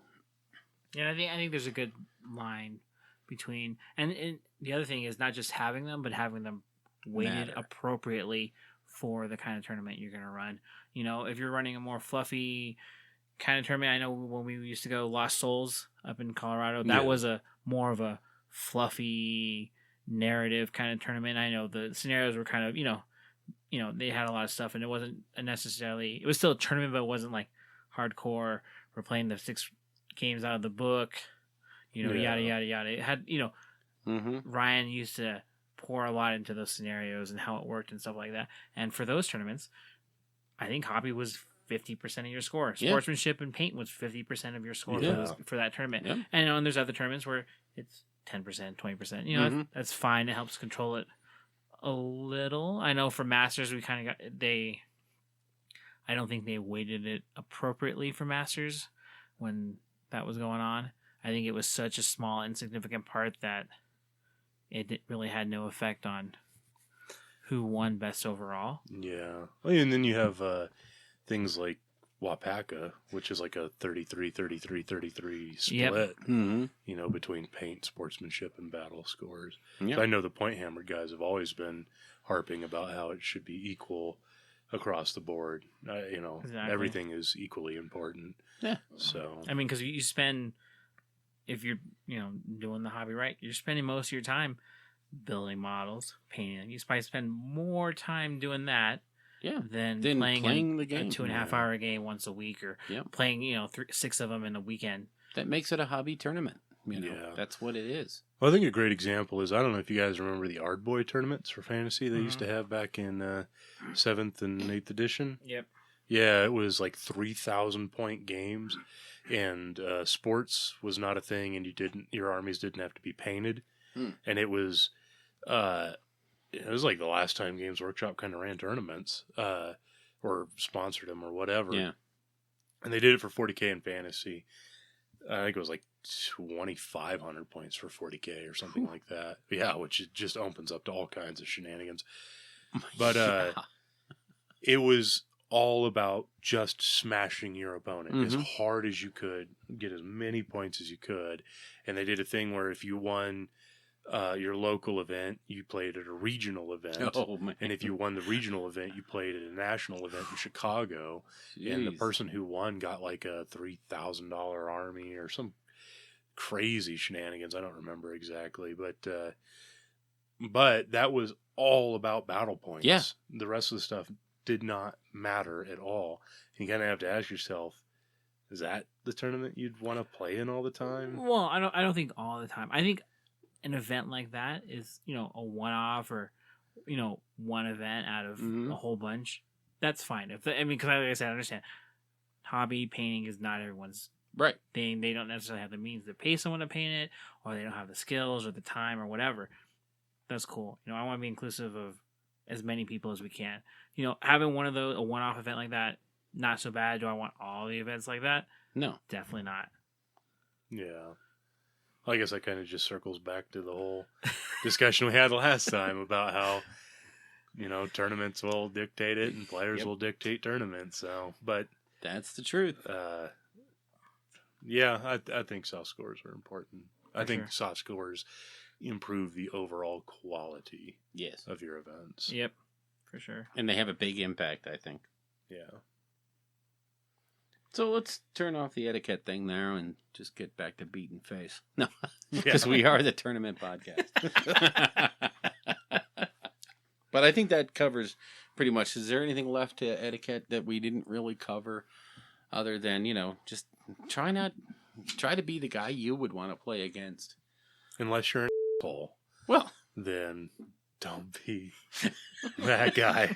Yeah, I think there's a good line between, and the other thing is not just having them, but having them weighted Matter. appropriately for the kind of tournament you're going to run. If you're running a more fluffy kind of tournament, I know when we used to go Lost Souls up in Colorado, that was a more of a fluffy narrative kind of tournament. I know the scenarios were kind of, they had a lot of stuff, and it wasn't necessarily, it was still a tournament, but it wasn't like hardcore. We're playing the 6 games out of the book, yada, yada, yada. It had, Ryan used to pour a lot into those scenarios and how it worked and stuff like that. And for those tournaments, I think hobby was 50% of your score. Yeah. Sportsmanship and paint was 50% of your score for that tournament. Yeah. And there's other tournaments where it's 10%, 20%. That's fine. It helps control it a little. I know for Masters, we kind of I don't think they weighted it appropriately for Masters when that was going on. I think it was such a small, insignificant part that it really had no effect on who won best overall. Yeah. And then you have things like Wapaka, which is like a 33-33-33 split, between paint, sportsmanship, and battle scores. Yep. So I know the Point Hammer guys have always been harping about how it should be equal across the board. Exactly. Everything is equally important. Yeah. So I mean, because you spend, if you're doing the hobby right, you're spending most of your time building models, painting them. You probably spend more time doing that than playing the game. a 2.5 hour game once a week, or playing 6 of them in a weekend. That makes it a hobby tournament. Yeah. That's what it is. Well, I think a great example is, I don't know if you guys remember the Ardboy tournaments for fantasy they used to have back in 7th and 8th edition. Yep. Yeah, it was like 3,000 point games, and sports was not a thing, and your armies didn't have to be painted, and it was like the last time Games Workshop kind of ran tournaments or sponsored them or whatever. Yeah. And they did it for 40K and fantasy. I think it was like 2,500 points for 40K or something like that. Yeah, which it just opens up to all kinds of shenanigans. But it was all about just smashing your opponent as hard as you could, get as many points as you could. And they did a thing where if you won your local event, you played at a regional event. Oh, man. And if you won the regional event, you played at a national event in Chicago. Jeez. And the person who won got like a $3,000 army or some crazy shenanigans. I don't remember exactly, but that was all about battle points. Yeah. The rest of the stuff did not matter at all. And you kind of have to ask yourself, is that the tournament you'd want to play in all the time? Well, I don't think all the time. I think an event like that is, a one-off or, one event out of a whole bunch. That's fine. Because like I said, I understand. Hobby painting is not everyone's Right. thing. They don't necessarily have the means to pay someone to paint it, or they don't have the skills or the time or whatever. That's cool. I want to be inclusive of as many people as we can. Having one of those, a one-off event like that, not so bad. Do I want all the events like that? No. Definitely not. Yeah. I guess that kind of just circles back to the whole discussion we had last time about how, tournaments will dictate it and players will dictate tournaments. So, but that's the truth. Yeah, I think soft scores are important. I think sure. soft scores improve the overall quality Yes. of your events. Yep, for sure. And they have a big impact, I think. Yeah. So let's turn off the etiquette thing there and just get back to beating face. No, Yeah. because we are the tournament podcast. But I think that covers pretty much. Is there anything left to etiquette that we didn't really cover other than, just try to be the guy you would want to play against? Unless you're an asshole, Well, then don't be that guy.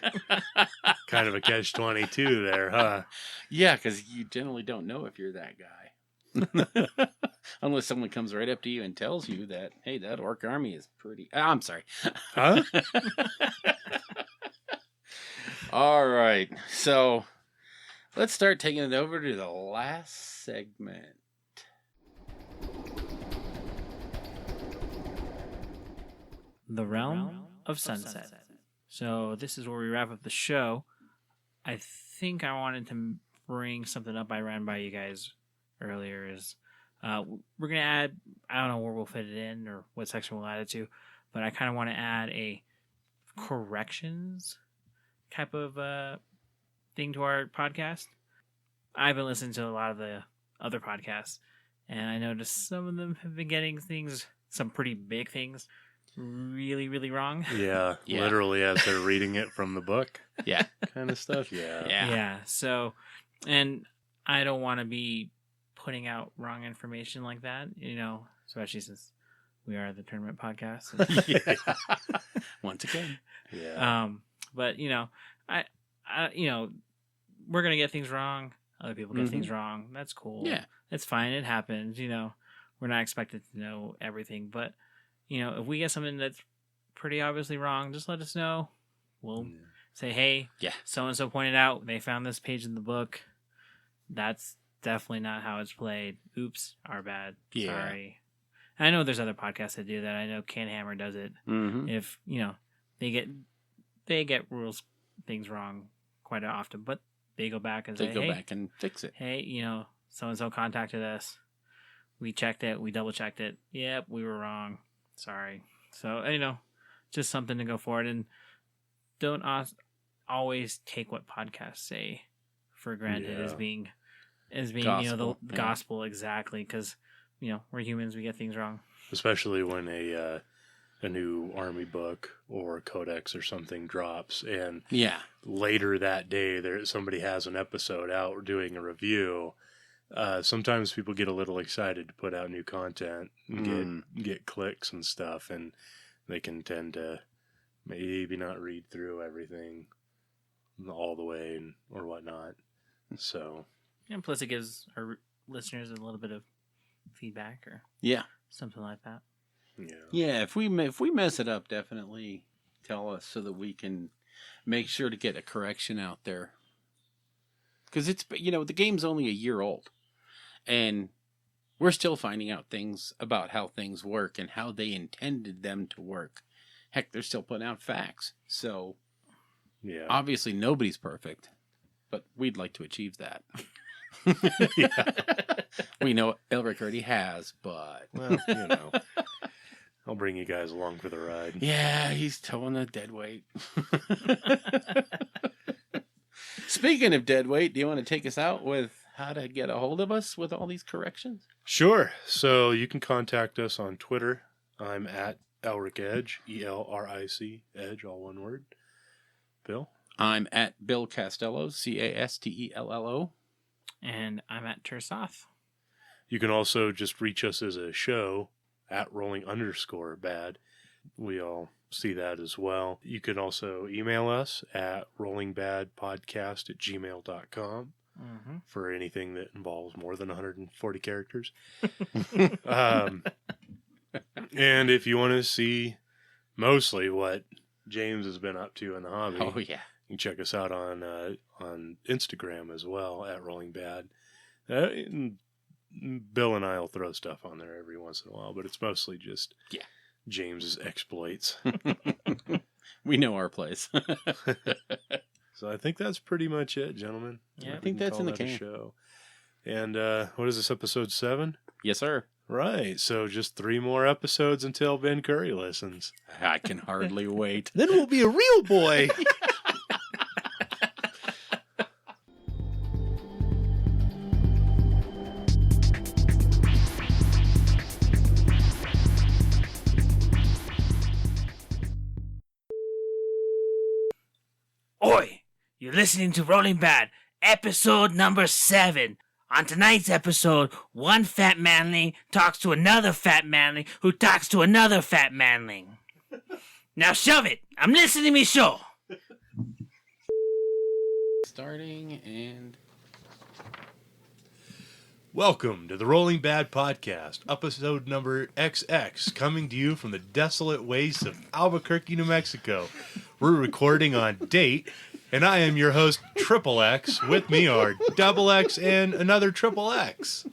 Kind of a catch-22 there, huh? yeah, because you generally don't know if you're that guy. Unless someone comes right up to you and tells you that, hey, that orc army is pretty... I'm sorry. Huh? All right. So let's start taking it over to the last segment. The Realm of Sunset. So this is where we wrap up the show. I think I wanted to bring something up I ran by you guys earlier. Is we're going to add, I don't know where we'll fit it in or what section we'll add it to, but I kind of want to add a corrections type of thing to our podcast. I've been listening to a lot of the other podcasts, and I noticed some of them have been getting things, some pretty big things, really, really wrong. Yeah, Yeah. literally as they're reading it from the book Yeah. kind of stuff. Yeah. Yeah. So, and I don't want to be putting out wrong information like that, especially since we are the tournament podcast. Yeah. Once again. Yeah. But I we're gonna get things wrong. Other people get things wrong. That's cool. Yeah. It's fine. It happens. We're not expected to know everything, but if we get something that's pretty obviously wrong, just let us know. We'll say, hey, Yeah. so and so pointed out they found this page in the book. That's definitely not how it's played. Oops, our bad. Yeah. Sorry. I know there's other podcasts that do that. I know Canhammer does it. Mm-hmm. If they get rules things wrong quite often, but they go back and They say, go hey, back and fix it. hey, so and so contacted us. We checked it. We double checked it. Yep, we were wrong. Sorry. So just something to go forward, and don't always take what podcasts say for granted as being Gospel. the gospel exactly, because we're humans, we get things wrong. Especially when a new army book or a codex or something drops, and Yeah. later that day somebody has an episode out doing a review. Sometimes people get a little excited to put out new content and get clicks and stuff, and they can tend to maybe not read through everything all the way or whatnot. So, And plus, it gives our listeners a little bit of feedback or Yeah. something like that. yeah. Yeah. If we mess it up, definitely tell us so that we can make sure to get a correction out there. Because it's the game's only a year old, and we're still finding out things about how things work and how they intended them to work. Heck, they're still putting out facts. So, Yeah. obviously nobody's perfect, but we'd like to achieve that. We know Elric already has, but... Well, you know. I'll bring you guys along for the ride. Yeah, he's towing the dead weight. Speaking of dead weight, do you want to take us out with how to get a hold of us with all these corrections? Sure. So you can contact us on Twitter. I'm at Elric Edge, ELRIC, Edge, all one word. Bill? I'm at Bill Castello, Castello. And I'm at Tersoth. You can also just reach us as a show at rolling_bad. We all see that as well. You can also email us at rollingbadpodcast@gmail.com for anything that involves more than 140 characters. And if you want to see mostly what James has been up to in the hobby, Oh, yeah. you can check us out on Instagram as well at rollingbad. Bill and I will throw stuff on there every once in a while, but it's mostly just James's exploits. We know our place. So I think that's pretty much it, gentlemen. Yeah, I think that's in the can. Show. And what is this, episode 7? Yes, sir. Right. So just 3 more episodes until Ben Curry listens. I can hardly wait. Then we'll be a real boy. Oi! You're listening to Rolling Bad, episode number 7. On tonight's episode, one fat manling talks to another fat manling who talks to another fat manling. Now shove it! I'm listening to me show! Starting and... Welcome to the Rolling Bad Podcast, episode number XX, coming to you from the desolate wastes of Albuquerque, New Mexico. We're recording on date, and I am your host, Triple X. With me are Double X and another Triple X.